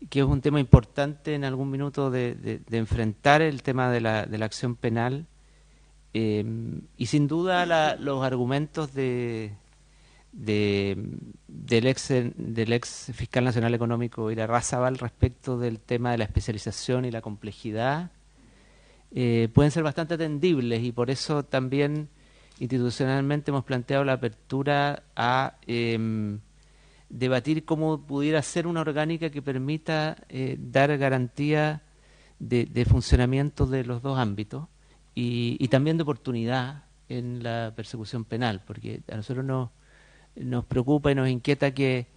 es un tema importante en algún minuto de enfrentar el tema de la acción penal. Y sin duda los argumentos del ex fiscal nacional económico Ira Razabal respecto del tema de la especialización y la complejidad pueden ser bastante atendibles, y por eso también institucionalmente hemos planteado la apertura a debatir cómo pudiera ser una orgánica que permita dar garantía de funcionamiento de los dos ámbitos. Y también de oportunidad en la persecución penal, porque a nosotros nos preocupa y nos inquieta que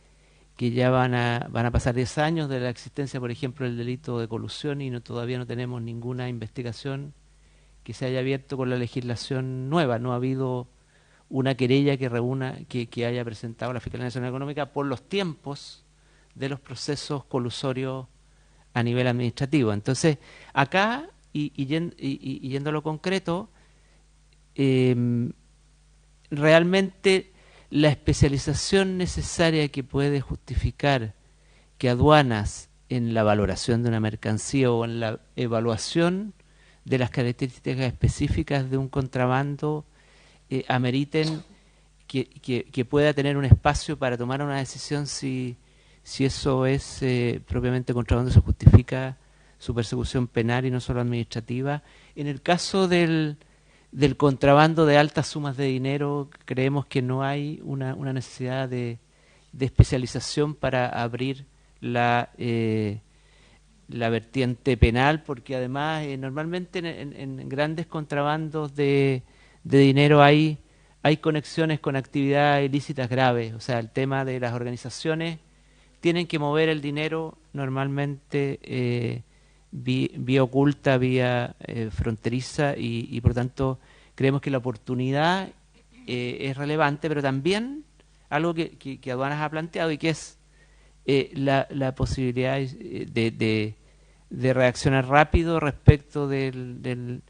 ya van a pasar 10 años de la existencia, por ejemplo, del delito de colusión, y todavía no tenemos ninguna investigación que se haya abierto con la legislación nueva. No ha habido una querella que haya presentado la Fiscalía Nacional Económica por los tiempos de los procesos colusorios a nivel administrativo. Entonces, acá, y yendo a lo concreto, realmente la especialización necesaria que puede justificar que aduanas, en la valoración de una mercancía o en la evaluación de las características específicas de un contrabando, ameriten que pueda tener un espacio para tomar una decisión si eso es propiamente contrabando, se justifica su persecución penal y no solo administrativa. En el caso del contrabando de altas sumas de dinero, creemos que no hay una necesidad de especialización para abrir la vertiente penal, porque además normalmente en grandes contrabandos de dinero hay conexiones con actividades ilícitas graves. O sea, el tema de las organizaciones tienen que mover el dinero normalmente vía oculta, vía fronteriza, y por tanto creemos que la oportunidad es relevante, pero también algo que Aduanas ha planteado, y que es la posibilidad de reaccionar rápido respecto de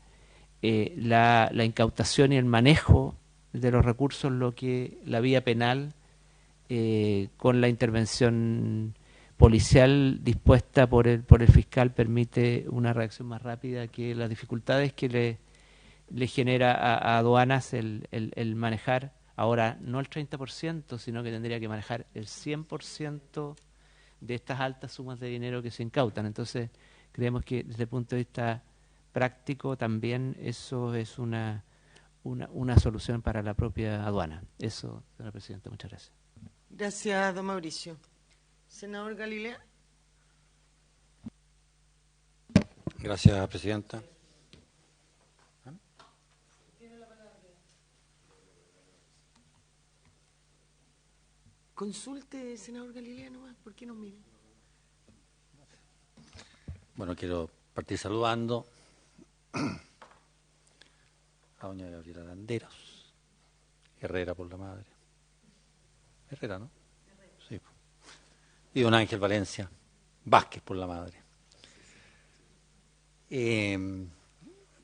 la incautación y el manejo de los recursos, lo que la vía penal, con la intervención policial dispuesta por el fiscal, permite una reacción más rápida que las dificultades que le genera a Aduanas el manejar ahora no el 30%, sino que tendría que manejar el 100% de estas altas sumas de dinero que se incautan. Entonces creemos que desde el punto de vista práctico también eso es una solución para la propia aduana. Eso, señora presidenta, muchas gracias. Gracias, don Mauricio. Senador Galilea. Gracias, presidenta. Consulte, senador Galilea, nomás, ¿por qué nos mire? Bueno, quiero partir saludando a doña Gabriela Landeros, Herrera por la madre. Herrera, ¿no? Sí. Y don Ángel Valencia Vázquez por la madre.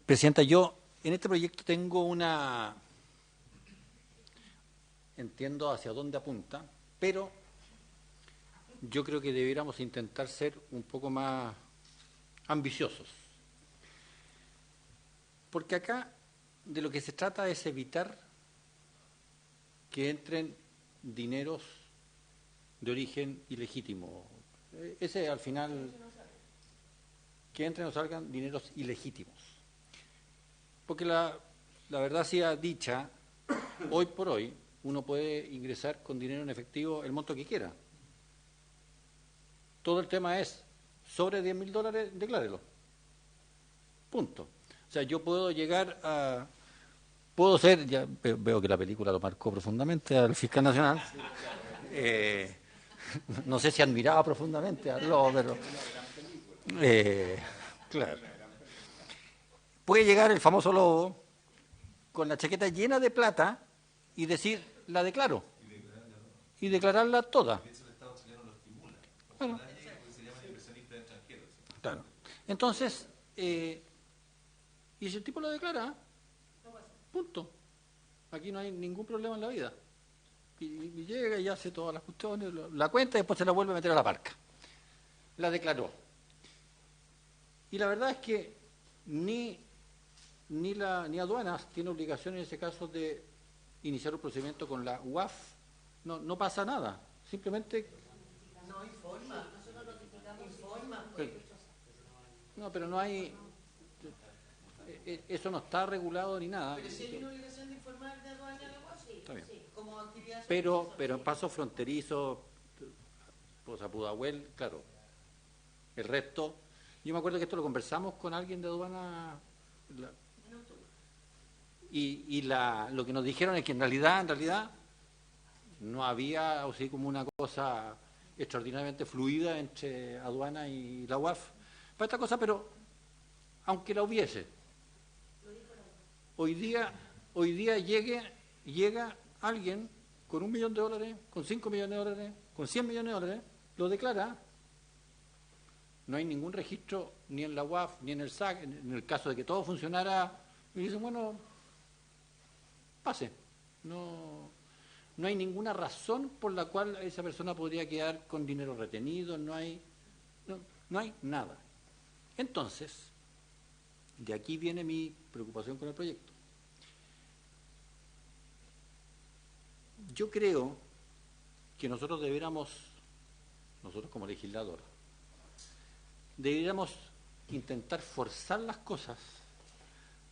Presidenta, yo en este proyecto tengo entiendo hacia dónde apunta, pero yo creo que debiéramos intentar ser un poco más ambiciosos. Porque acá de lo que se trata es evitar que entren dineros de origen ilegítimo. Ese al final, que entren o salgan dineros ilegítimos. Porque la verdad sea dicha, hoy por hoy uno puede ingresar con dinero en efectivo el monto que quiera. Todo el tema es, sobre $10.000, declárelo. Punto. O sea, yo puedo llegar a... Puedo ser, ya veo que la película lo marcó profundamente al fiscal nacional. No sé si admiraba profundamente al Lobo, pero... claro. Puede llegar el famoso Lobo con la chaqueta llena de plata y decir, la declaro. Y declararla toda. Bueno. Claro. Entonces, y si el tipo lo declara, punto. Aquí no hay ningún problema en la vida. Y llega y hace todas las cuestiones, la cuenta y después se la vuelve a meter a la parca. La declaró. Y la verdad es que ni aduanas tiene obligación en ese caso de iniciar un procedimiento con la UAF. No pasa nada. Simplemente... No informa. Nosotros notificamos. Informa. No, pero no hay... Eso no está regulado ni nada. Pero si hay una obligación de informar de aduana a la UAF, sí. Está bien. Sí, como actividad Pero en pasos fronterizos, pues a Pudahuel, claro. El resto... Yo me acuerdo que esto lo conversamos con alguien de aduana... Lo que nos dijeron es que en realidad no había así como una cosa extraordinariamente fluida entre aduana y la UAF para esta cosa, pero aunque la hubiese, hoy día llega alguien con $1 millón, con $5 millones, con $100 millones, lo declara, no hay ningún registro ni en la UAF ni en el SAC, en el caso de que todo funcionara, y dicen, bueno, pase. No hay ninguna razón por la cual esa persona podría quedar con dinero retenido, no hay nada. Entonces, de aquí viene mi preocupación con el proyecto. Yo creo que nosotros como legislador, deberíamos intentar forzar las cosas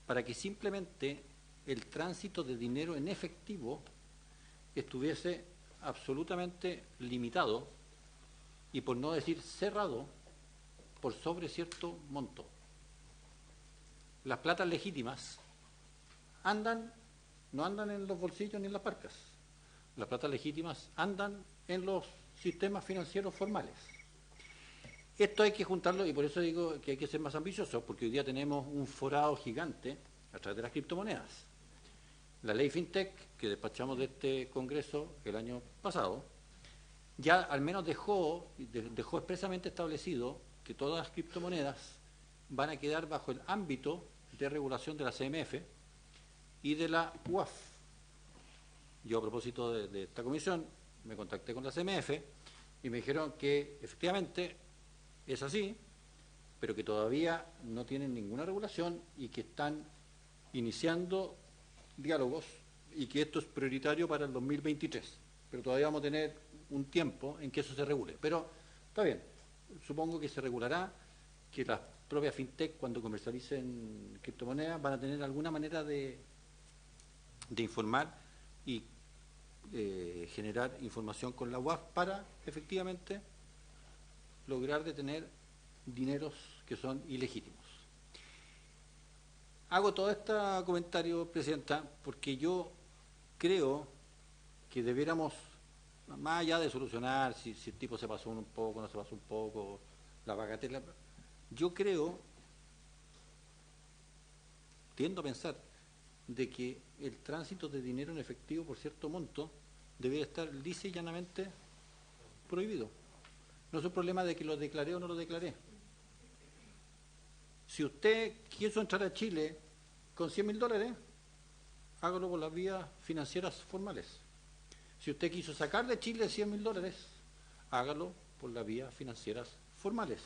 para que simplemente el tránsito de dinero en efectivo estuviese absolutamente limitado y por no decir cerrado por sobre cierto monto. Las platas legítimas no andan en los bolsillos ni en las parcas. Las platas legítimas andan en los sistemas financieros formales. Esto hay que juntarlo y por eso digo que hay que ser más ambiciosos, porque hoy día tenemos un forado gigante a través de las criptomonedas. La ley FinTech que despachamos de este Congreso el año pasado ya al menos dejó expresamente establecido que todas las criptomonedas van a quedar bajo el ámbito de regulación de la CMF y de la UAF. Yo a propósito de esta comisión me contacté con la CMF y me dijeron que efectivamente es así, pero que todavía no tienen ninguna regulación y que están iniciando diálogos y que esto es prioritario para el 2023. Pero todavía vamos a tener un tiempo en que eso se regule. Pero está bien, supongo que se regulará, que las propias FinTech cuando comercialicen criptomonedas van a tener alguna manera de informar y generar información con la UAF para efectivamente lograr detener dineros que son ilegítimos. Hago todo este comentario, Presidenta, porque yo creo que debiéramos, más allá de solucionar si el tipo se pasó un poco, no se pasó un poco, la bagatela, yo tiendo a pensar de que el tránsito de dinero en efectivo por cierto monto debería estar lisa y llanamente prohibido. No es un problema de que lo declaré o no lo declaré. Si usted quiso entrar a Chile con $100.000, hágalo por las vías financieras formales. Si usted quiso sacar de Chile $100.000, hágalo por las vías financieras formales.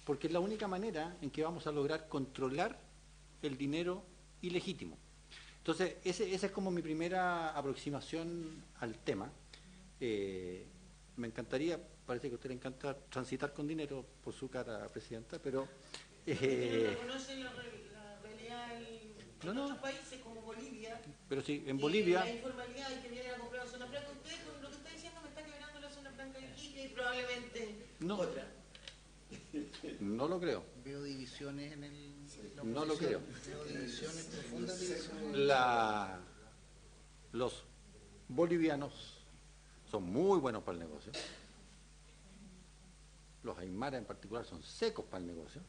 Porque es la única manera en que vamos a lograr controlar el dinero ilegítimo. Entonces, esa es como mi primera aproximación al tema. Me encantaría, parece que a usted le encanta transitar con dinero por su cara, Presidenta, pero... no conoce la realidad en otros países como Bolivia. Pero sí, en Bolivia... La informalidad y que vienen a comprar la zona franca. Usted con lo que está diciendo me está quebrando la zona franca y Chile y probablemente No. otra. No lo creo. Veo divisiones en el... No lo creo. Veo divisiones, profundas divisiones. Los bolivianos son muy buenos para el negocio. Los aymaras en particular son secos para el negocio.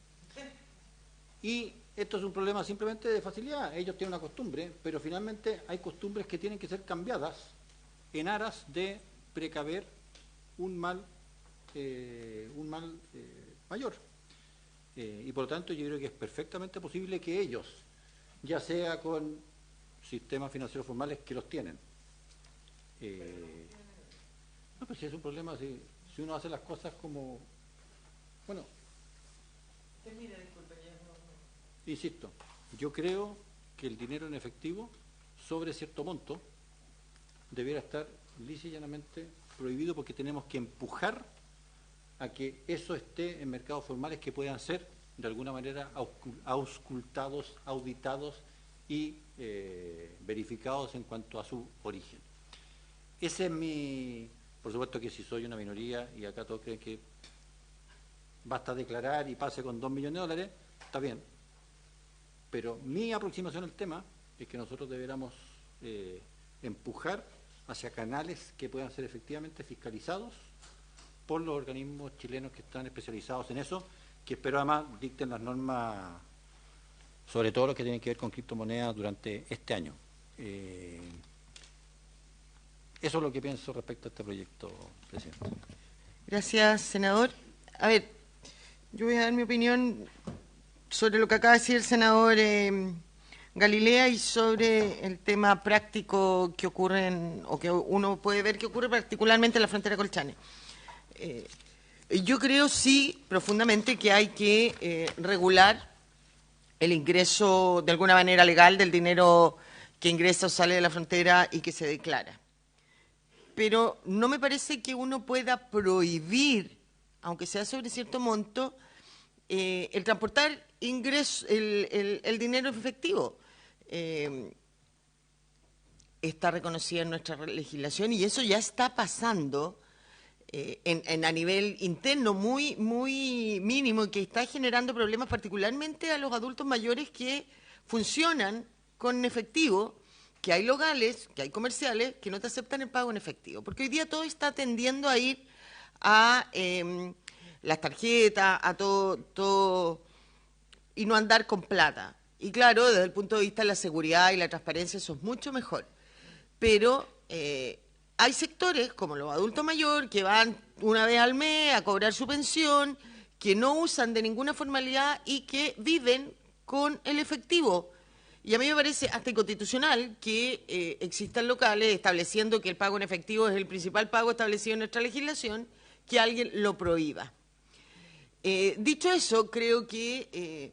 Y esto es un problema simplemente de facilidad. Ellos tienen una costumbre, pero finalmente hay costumbres que tienen que ser cambiadas en aras de precaver un mal mayor. Y por lo tanto yo creo que es perfectamente posible que ellos, ya sea con sistemas financieros formales que los tienen, no, pues si es un problema, si uno hace las cosas como, bueno, insisto, yo creo que el dinero en efectivo sobre cierto monto debiera estar lisa y llanamente prohibido, porque tenemos que empujar a que eso esté en mercados formales que puedan ser de alguna manera auscultados, auditados y verificados en cuanto a su origen. Ese es mi... Por supuesto que si soy una minoría y acá todos creen que basta declarar y pase con $2 millones, está bien. Pero mi aproximación al tema es que nosotros deberíamos empujar hacia canales que puedan ser efectivamente fiscalizados por los organismos chilenos que están especializados en eso, que espero además dicten las normas, sobre todo lo que tienen que ver con criptomonedas durante este año. Eso es lo que pienso respecto a este proyecto, presidente. Gracias, senador. A ver, yo voy a dar mi opinión sobre lo que acaba de decir el senador Galilea y sobre el tema práctico que ocurre, o que uno puede ver que ocurre particularmente en la frontera Colchane. Yo creo, sí, profundamente que hay que regular el ingreso de alguna manera legal del dinero que ingresa o sale de la frontera y que se declara. Pero no me parece que uno pueda prohibir, aunque sea sobre cierto monto, el transportar el dinero efectivo. Está reconocida en nuestra legislación y eso ya está pasando a nivel interno muy mínimo, y que está generando problemas particularmente a los adultos mayores que funcionan con efectivo, que hay locales, que hay comerciales que no te aceptan el pago en efectivo, porque hoy día todo está tendiendo a ir a las tarjetas, a todo, y no andar con plata. Y claro, desde el punto de vista de la seguridad y la transparencia eso es mucho mejor. Pero hay sectores, como los adultos mayores, que van una vez al mes a cobrar su pensión, que no usan de ninguna formalidad y que viven con el efectivo. Y a mí me parece hasta inconstitucional que existan locales estableciendo que el pago en efectivo es el principal pago establecido en nuestra legislación, que alguien lo prohíba. Dicho eso, creo que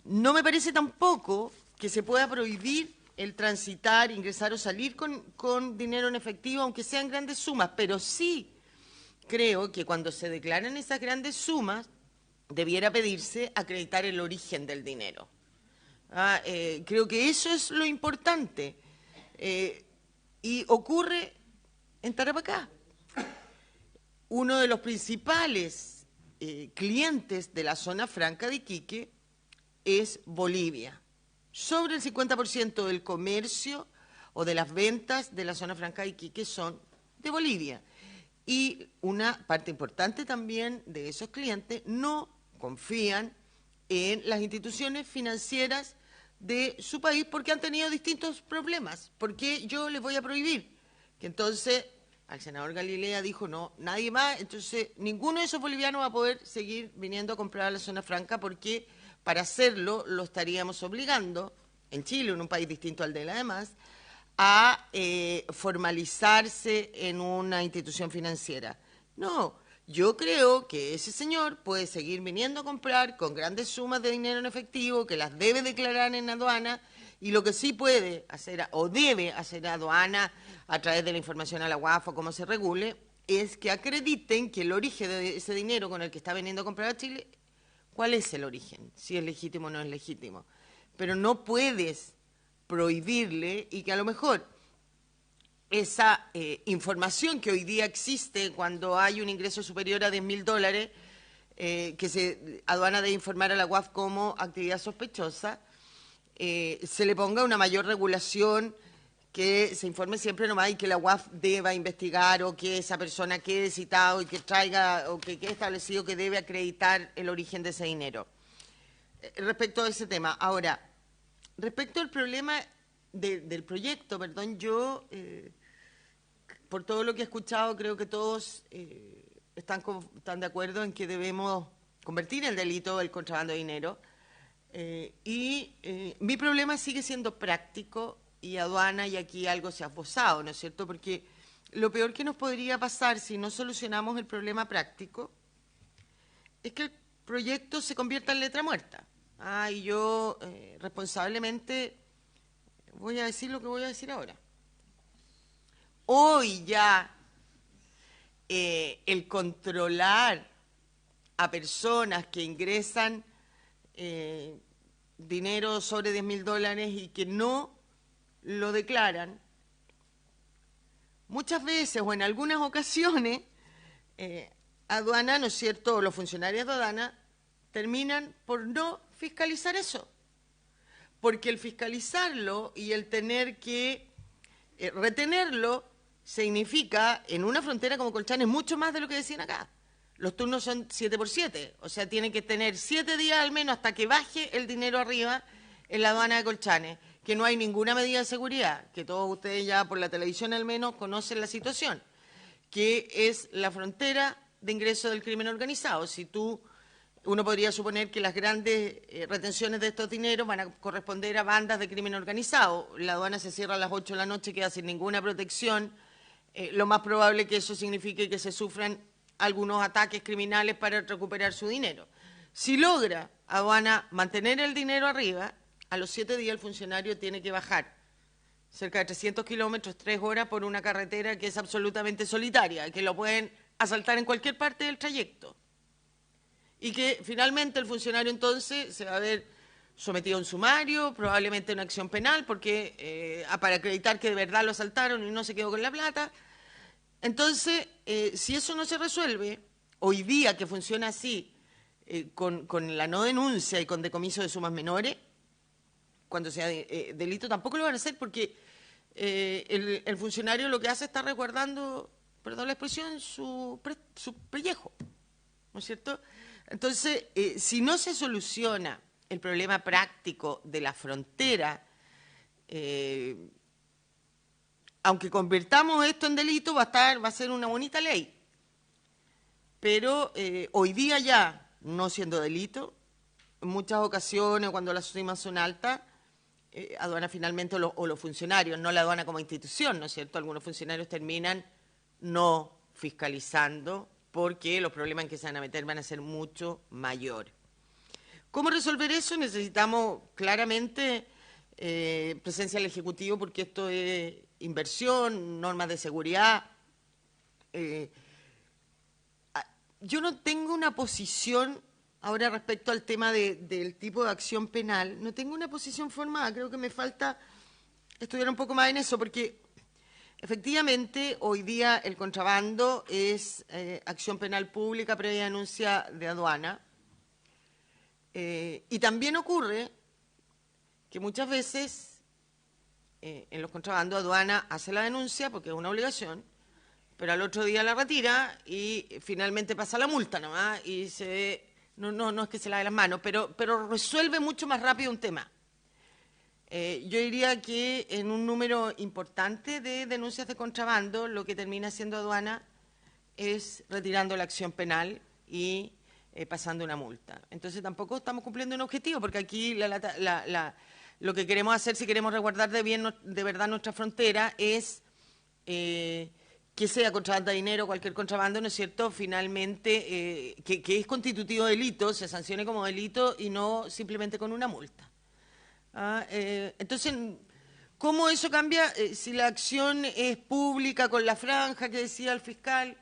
no me parece tampoco que se pueda prohibir el transitar, ingresar o salir con dinero en efectivo, aunque sean grandes sumas, pero sí creo que cuando se declaran esas grandes sumas, debiera pedirse acreditar el origen del dinero. Creo que eso es lo importante. Y ocurre en Tarapacá. Uno de los principales clientes de la zona franca de Iquique es Bolivia. Sobre el 50% del comercio o de las ventas de la zona franca de Iquique son de Bolivia. Y una parte importante también de esos clientes no confían en las instituciones financieras de su país porque han tenido distintos problemas. ¿Por qué yo les voy a prohibir? Que entonces al senador Galilea dijo, no, nadie más, entonces ninguno de esos bolivianos va a poder seguir viniendo a comprar a la zona franca porque para hacerlo lo estaríamos obligando, en Chile, en un país distinto al de él además, a formalizarse en una institución financiera. No, yo creo que ese señor puede seguir viniendo a comprar con grandes sumas de dinero en efectivo, que las debe declarar en aduana, y lo que sí puede hacer o debe hacer aduana a través de la información a la UAF o como se regule, es que acrediten que el origen de ese dinero con el que está viniendo a comprar a Chile, ¿cuál es el origen? Si es legítimo o no es legítimo. Pero no puedes prohibirle y que a lo mejor esa información que hoy día existe cuando hay un ingreso superior a $10.000, que aduana debe informar a la UAF como actividad sospechosa, se le ponga una mayor regulación, que se informe siempre nomás y que la UAF deba investigar, o que esa persona quede citado y que traiga, o que quede establecido que debe acreditar el origen de ese dinero. Respecto a ese tema. Ahora, respecto al problema del proyecto, perdón, yo, por todo lo que he escuchado, creo que todos están de acuerdo en que debemos convertir en delito el contrabando de dinero. Mi problema sigue siendo práctico y aduana, y aquí algo se ha esbozado, ¿no es cierto? Porque lo peor que nos podría pasar si no solucionamos el problema práctico es que el proyecto se convierta en letra muerta. Y yo responsablemente voy a decir lo que voy a decir ahora. Hoy ya el controlar a personas que ingresan dinero sobre $10.000 y que no lo declaran, muchas veces o en algunas ocasiones, aduana, ¿no es cierto?, los funcionarios de aduana terminan por no fiscalizar eso, porque el fiscalizarlo y el tener que retenerlo significa, en una frontera como Colchane, mucho más de lo que decían acá. Los turnos son 7x7, o sea, tienen que tener 7 días al menos hasta que baje el dinero arriba en la aduana de Colchane, que no hay ninguna medida de seguridad, que todos ustedes ya por la televisión al menos conocen la situación, que es la frontera de ingreso del crimen organizado. Uno podría suponer que las grandes retenciones de estos dineros van a corresponder a bandas de crimen organizado. La aduana se cierra a las 8 de la noche, queda sin ninguna protección. Lo más probable es que eso signifique que se sufran algunos ataques criminales para recuperar su dinero. Si logra aduana mantener el dinero arriba, a los 7 días el funcionario tiene que bajar cerca de 300 kilómetros, 3 horas por una carretera que es absolutamente solitaria, que lo pueden asaltar en cualquier parte del trayecto. Y que finalmente el funcionario entonces se va a ver sometido a un sumario, probablemente a una acción penal, porque para acreditar que de verdad lo asaltaron y no se quedó con la plata. Entonces, si eso no se resuelve, hoy día que funciona así, con la no denuncia y con decomiso de sumas menores, cuando sea delito tampoco lo van a hacer, porque el funcionario lo que hace es estar resguardando, perdón la expresión, su pellejo, ¿no es cierto? Entonces, si no se soluciona el problema práctico de la frontera, aunque convirtamos esto en delito, va a ser una bonita ley. Pero hoy día ya, no siendo delito, en muchas ocasiones, cuando las sumas son altas, aduana finalmente, o los funcionarios, no la aduana como institución, ¿no es cierto? Algunos funcionarios terminan no fiscalizando, porque los problemas en que se van a meter van a ser mucho mayores. ¿Cómo resolver eso? Necesitamos claramente presencia del Ejecutivo, porque esto es inversión, normas de seguridad. Yo no tengo una posición, ahora respecto al tema del tipo de acción penal, no tengo una posición formada, creo que me falta estudiar un poco más en eso, porque efectivamente, hoy día el contrabando es acción penal pública previa denuncia de aduana. Y también ocurre que muchas veces en los contrabandos aduana hace la denuncia porque es una obligación, pero al otro día la retira y finalmente pasa la multa nomás y no es que se lave las manos, pero resuelve mucho más rápido un tema. Yo diría que en un número importante de denuncias de contrabando, lo que termina haciendo aduana es retirando la acción penal y pasando una multa. Entonces tampoco estamos cumpliendo un objetivo, porque aquí lo que queremos hacer, si queremos resguardar de verdad nuestra frontera, es que sea contrabando de dinero, cualquier contrabando, ¿no es cierto?, finalmente, que es constitutivo de delito, se sancione como delito y no simplemente con una multa. Entonces, ¿cómo eso cambia? Si la acción es pública con la franja que decía el fiscal,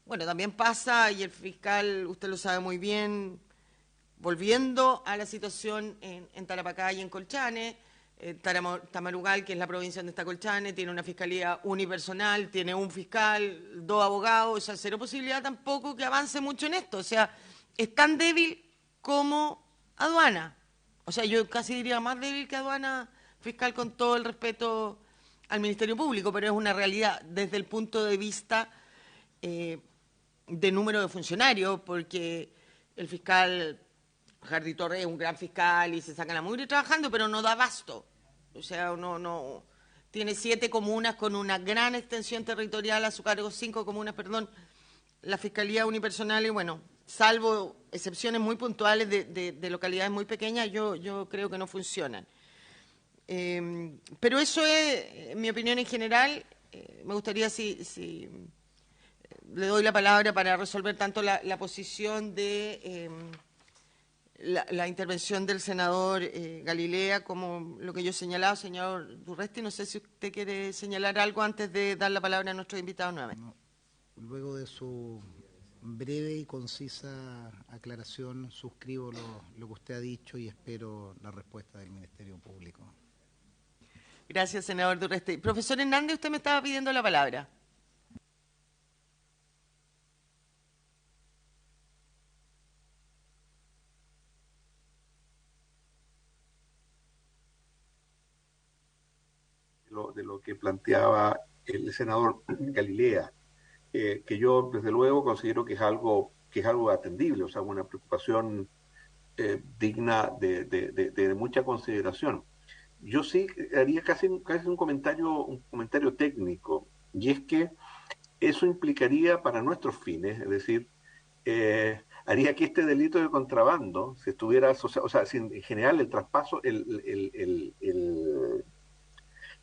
bueno, también pasa, y el fiscal, usted lo sabe muy bien, volviendo a la situación en Tarapacá y en Colchane, Tamarugal, que es la provincia donde está Colchane, tiene una fiscalía unipersonal, tiene un fiscal, 2 abogados, o sea, cero posibilidad tampoco que avance mucho en esto. O sea, es tan débil como aduana. O sea, yo casi diría más débil que aduana fiscal, con todo el respeto al Ministerio Público, pero es una realidad desde el punto de vista de número de funcionarios, porque el fiscal Jardy Torres es un gran fiscal y se saca la mugre trabajando, pero no da abasto. O sea, no tiene 7 comunas con una gran extensión territorial a su cargo, 5 comunas, perdón, la fiscalía unipersonal, y bueno, salvo excepciones muy puntuales de localidades muy pequeñas, yo creo que no funcionan. Pero eso es, en mi opinión en general. Me gustaría si le doy la palabra para resolver tanto la posición de la intervención del senador Galilea como lo que yo señalaba, señor Durresti. No sé si usted quiere señalar algo antes de dar la palabra a nuestros invitados nuevamente. No. Luego de su breve y concisa aclaración, suscribo lo que usted ha dicho y espero la respuesta del Ministerio Público. Gracias, senador Durresti. Profesor Hernández, usted me estaba pidiendo la palabra. De lo que planteaba el senador Galilea, que yo desde luego considero que es algo atendible, o sea, una preocupación digna de mucha consideración. Yo sí haría casi un comentario técnico, y es que eso implicaría para nuestros fines, es decir, haría que este delito de contrabando, si estuviera asociado, o sea, si en general el traspaso,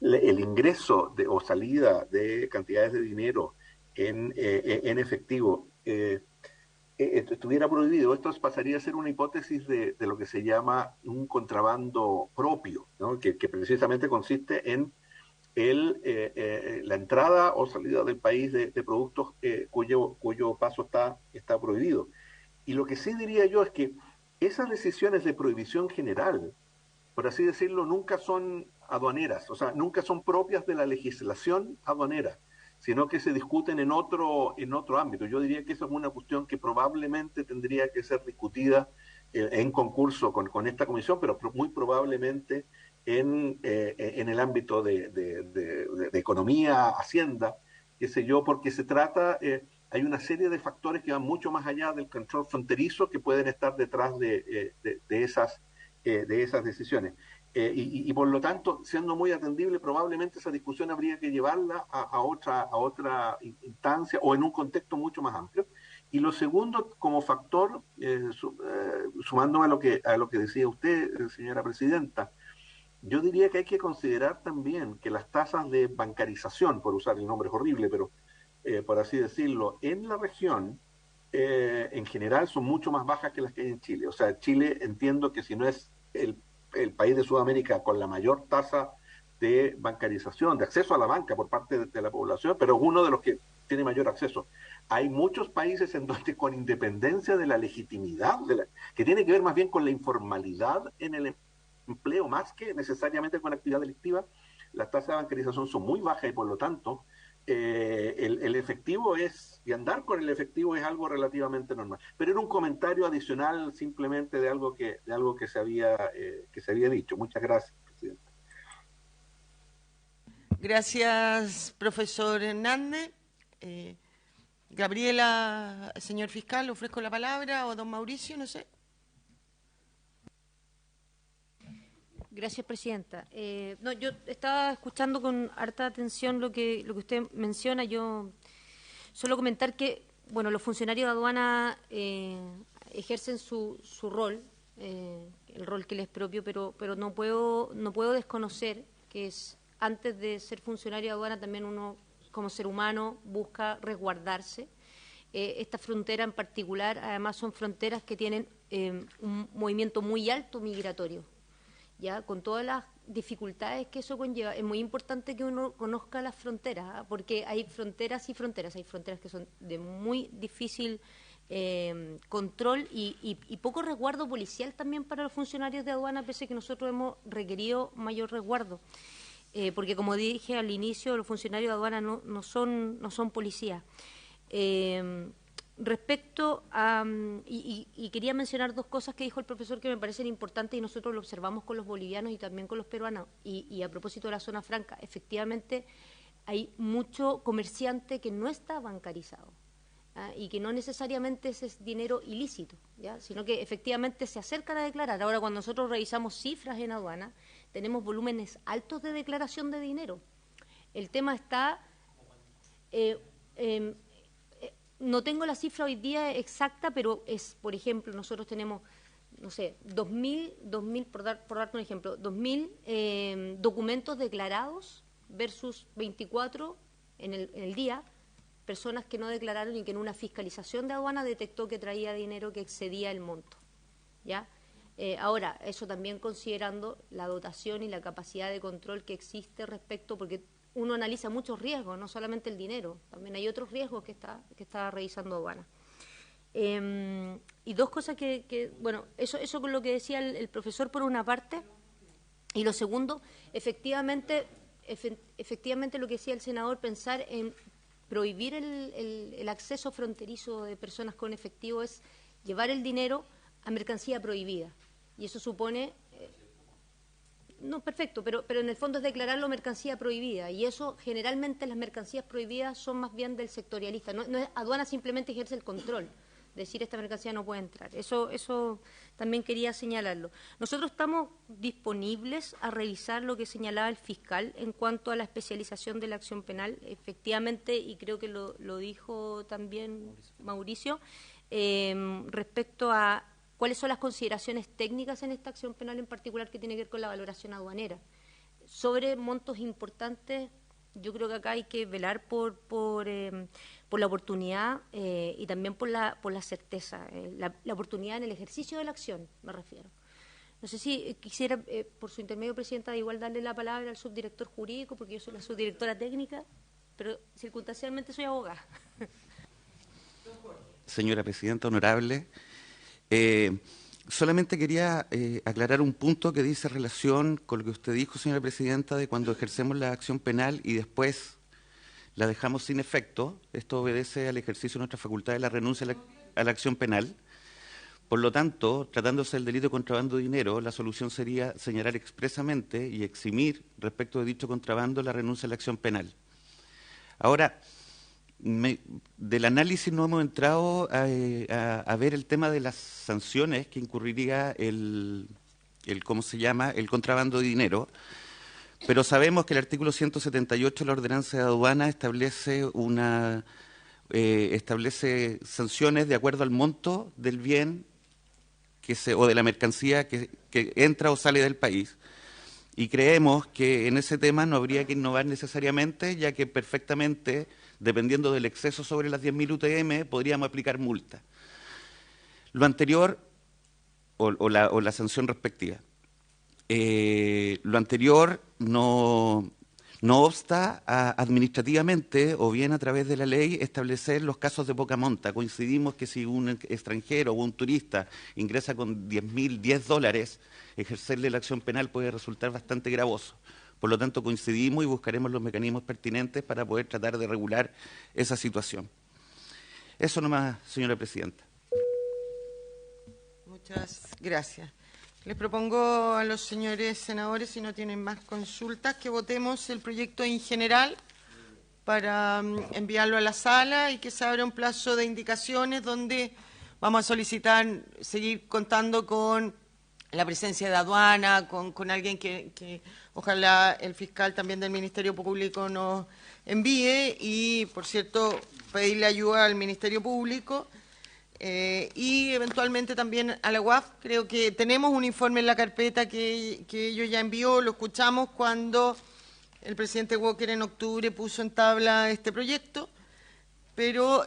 el ingreso o salida de cantidades de dinero en efectivo estuviera prohibido, esto pasaría a ser una hipótesis de lo que se llama un contrabando propio, ¿no? que precisamente consiste en la entrada o salida del país de productos cuyo paso está prohibido. Y lo que sí diría yo es que esas decisiones de prohibición general, por así decirlo, nunca son aduaneras, o sea, nunca son propias de la legislación aduanera, sino que se discuten en otro ámbito. Yo diría que eso es una cuestión que probablemente tendría que ser discutida en concurso con esta comisión, pero muy probablemente en el ámbito de economía, hacienda, qué sé yo, porque se trata, hay una serie de factores que van mucho más allá del control fronterizo que pueden estar detrás de esas decisiones. Y por lo tanto, siendo muy atendible, probablemente esa discusión habría que llevarla a otra instancia o en un contexto mucho más amplio. Y lo segundo, como factor, sumándome a lo que decía usted, señora presidenta, yo diría que hay que considerar también que las tasas de bancarización, por usar el nombre es horrible, pero por así decirlo, en la región, en general son mucho más bajas que las que hay en Chile. O sea, Chile, entiendo que si no es el país de Sudamérica con la mayor tasa de bancarización, de acceso a la banca por parte de la población, pero es uno de los que tiene mayor acceso. Hay muchos países en donde, con independencia de la legitimidad, que tiene que ver más bien con la informalidad en el empleo, más que necesariamente con la actividad delictiva, las tasas de bancarización son muy bajas y por lo tanto el efectivo y andar con el efectivo es algo relativamente normal. Pero era un comentario adicional simplemente de algo que se había dicho. Muchas gracias, presidente. Gracias, profesor Hernández. Gabriela, señor fiscal, le ofrezco la palabra, o don Mauricio, no sé. Gracias, presidenta. Yo estaba escuchando con harta atención lo que usted menciona. Yo solo comentar que, bueno, los funcionarios de aduana ejercen su rol, el rol que les es propio, pero no puedo desconocer que antes de ser funcionario de aduana también uno, como ser humano, busca resguardarse. Esta frontera en particular, además, son fronteras que tienen un movimiento muy alto migratorio. Ya, con todas las dificultades que eso conlleva, es muy importante que uno conozca las fronteras, porque hay fronteras y fronteras. Hay fronteras que son de muy difícil control y poco resguardo policial también para los funcionarios de aduana, pese a que nosotros hemos requerido mayor resguardo. Porque, como dije al inicio, los funcionarios de aduana no son policías. Respecto a... Y quería mencionar dos cosas que dijo el profesor que me parecen importantes y nosotros lo observamos con los bolivianos y también con los peruanos. Y a propósito de la zona franca, efectivamente hay mucho comerciante que no está bancarizado. Y que no necesariamente ese es dinero ilícito, ¿ya? Sino que efectivamente se acercan a declarar. Ahora, cuando nosotros revisamos cifras en aduana, tenemos volúmenes altos de declaración de dinero. El tema está... no tengo la cifra hoy día exacta, pero es, por ejemplo, nosotros tenemos, no sé, 2.000 por darte un ejemplo, 2.000 documentos declarados versus 24 en el día, personas que no declararon y que en una fiscalización de aduana detectó que traía dinero que excedía el monto, ¿ya? Ahora, eso también considerando la dotación y la capacidad de control que existe respecto, porque uno analiza muchos riesgos, no solamente el dinero, también hay otros riesgos que está revisando aduana. Y dos cosas bueno, eso con lo que decía el profesor por una parte, y lo segundo, efectivamente lo que decía el senador, pensar en prohibir el acceso fronterizo de personas con efectivo es llevar el dinero a mercancía prohibida. Y eso supone... no, perfecto, pero en el fondo es declararlo mercancía prohibida. Y eso, generalmente, las mercancías prohibidas son más bien del sectorialista. No es, aduana simplemente ejerce el control. Decir esta mercancía no puede entrar. Eso también quería señalarlo. Nosotros estamos disponibles a revisar lo que señalaba el fiscal en cuanto a la especialización de la acción penal. Efectivamente, y creo que lo dijo también Mauricio, respecto a cuáles son las consideraciones técnicas en esta acción penal en particular que tiene que ver con la valoración aduanera. Sobre montos importantes, yo creo que acá hay que velar por la oportunidad y también por la certeza, la oportunidad en el ejercicio de la acción, me refiero. No sé si quisiera, por su intermedio, Presidenta, igual darle la palabra al subdirector jurídico, porque yo soy la subdirectora técnica, pero circunstancialmente soy abogada. Señora Presidenta, honorable, solamente quería aclarar un punto que dice relación con lo que usted dijo, señora Presidenta, de cuando ejercemos la acción penal y después la dejamos sin efecto. Esto obedece al ejercicio de nuestra facultad de la renuncia a la acción penal. Por lo tanto, tratándose del delito de contrabando de dinero, la solución sería señalar expresamente y eximir respecto de dicho contrabando la renuncia a la acción penal. Ahora, del análisis no hemos entrado a ver el tema de las sanciones que incurriría el contrabando de dinero, pero sabemos que el artículo 178 de la ordenanza de aduana establece sanciones de acuerdo al monto del bien o de la mercancía que entra o sale del país. Y creemos que en ese tema no habría que innovar necesariamente, ya que perfectamente, dependiendo del exceso sobre las 10.000 UTM, podríamos aplicar multa. Lo anterior, o la sanción respectiva. Lo anterior no obsta administrativamente o bien a través de la ley establecer los casos de poca monta. Coincidimos que si un extranjero o un turista ingresa con $10, ejercerle la acción penal puede resultar bastante gravoso. Por lo tanto, coincidimos y buscaremos los mecanismos pertinentes para poder tratar de regular esa situación. Eso nomás, señora Presidenta. Muchas gracias. Les propongo a los señores senadores, si no tienen más consultas, que votemos el proyecto en general para enviarlo a la sala y que se abra un plazo de indicaciones donde vamos a solicitar seguir contando con la presencia de aduana, con alguien que ojalá el fiscal también del Ministerio Público nos envíe y, por cierto, pedirle ayuda al Ministerio Público. Y eventualmente también a la UAF. Creo que tenemos un informe en la carpeta que ellos ya envió, lo escuchamos cuando el presidente Walker en octubre puso en tabla este proyecto, pero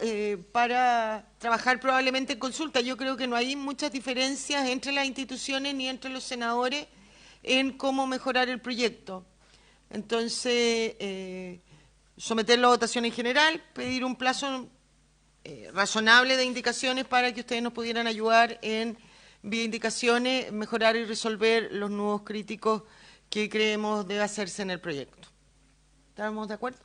para trabajar probablemente en consulta. Yo creo que no hay muchas diferencias entre las instituciones ni entre los senadores en cómo mejorar el proyecto. Entonces, someterlo a votación en general, pedir un plazo razonable de indicaciones para que ustedes nos pudieran ayudar en, vía indicaciones, mejorar y resolver los nudos críticos que creemos debe hacerse en el proyecto. ¿Estamos de acuerdo?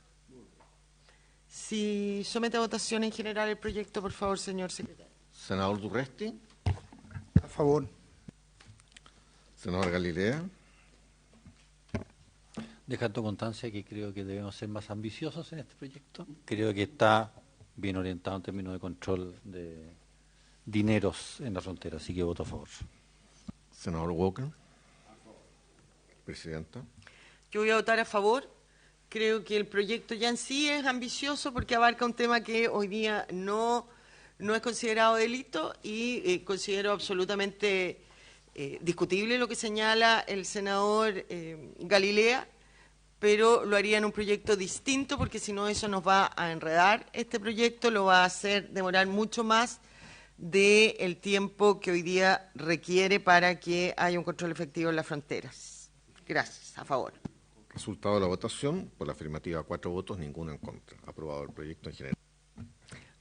Si somete a votación en general el proyecto, por favor, señor secretario. Senador Durresti. A favor. Senador Galilea. Dejando constancia que creo que debemos ser más ambiciosos en este proyecto. Creo que está bien orientado en términos de control de dineros en la frontera, así que voto a favor. Senador Walker. Presidenta. Yo voy a votar a favor. Creo que el proyecto ya en sí es ambicioso porque abarca un tema que hoy día no es considerado delito y considero absolutamente discutible lo que señala el senador Galilea, pero lo haría en un proyecto distinto porque si no eso nos va a enredar. Este proyecto lo va a hacer demorar mucho más del tiempo que hoy día requiere para que haya un control efectivo en las fronteras. Gracias. A favor. Resultado de la votación, por la afirmativa 4 votos, ninguno en contra. Aprobado el proyecto en general.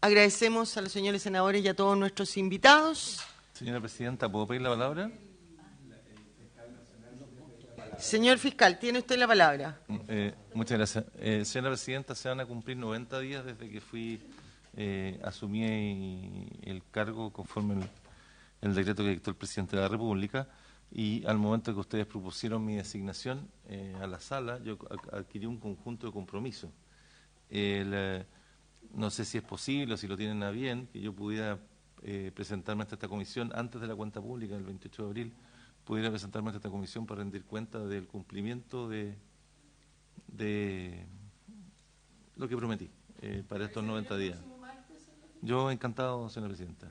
Agradecemos a los señores senadores y a todos nuestros invitados. Señora Presidenta, ¿puedo pedir la palabra? Señor fiscal, tiene usted la palabra. Muchas gracias. Señora Presidenta, se van a cumplir 90 días desde que asumí el cargo conforme el decreto que dictó el Presidente de la República. Y al momento que ustedes propusieron mi designación a la sala, yo adquirí un conjunto de compromisos. No sé si es posible o si lo tienen a bien que yo pudiera presentarme ante esta comisión antes de la cuenta pública, el 28 de abril, pudiera presentarme ante esta comisión para rendir cuenta del cumplimiento de lo que prometí para estos 90 días. Yo encantado, señora Presidenta.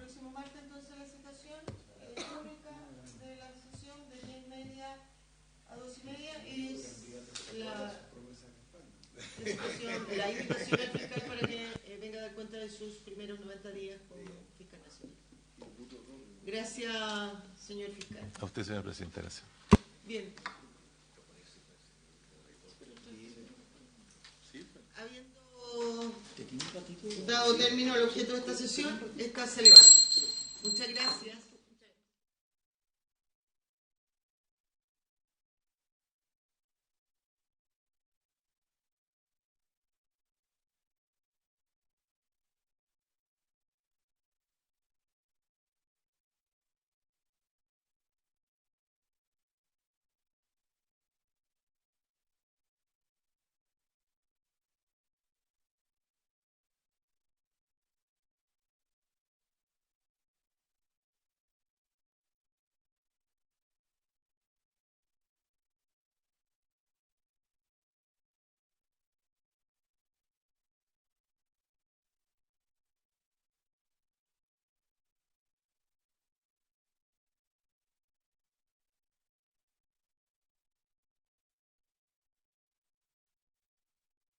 La invitación al fiscal para que venga a dar cuenta de sus primeros 90 días como fiscal nacional. Gracias, señor fiscal. A usted, señora Presidenta, gracias. Bien. Habiendo dado término al objeto de esta sesión, esta se levanta.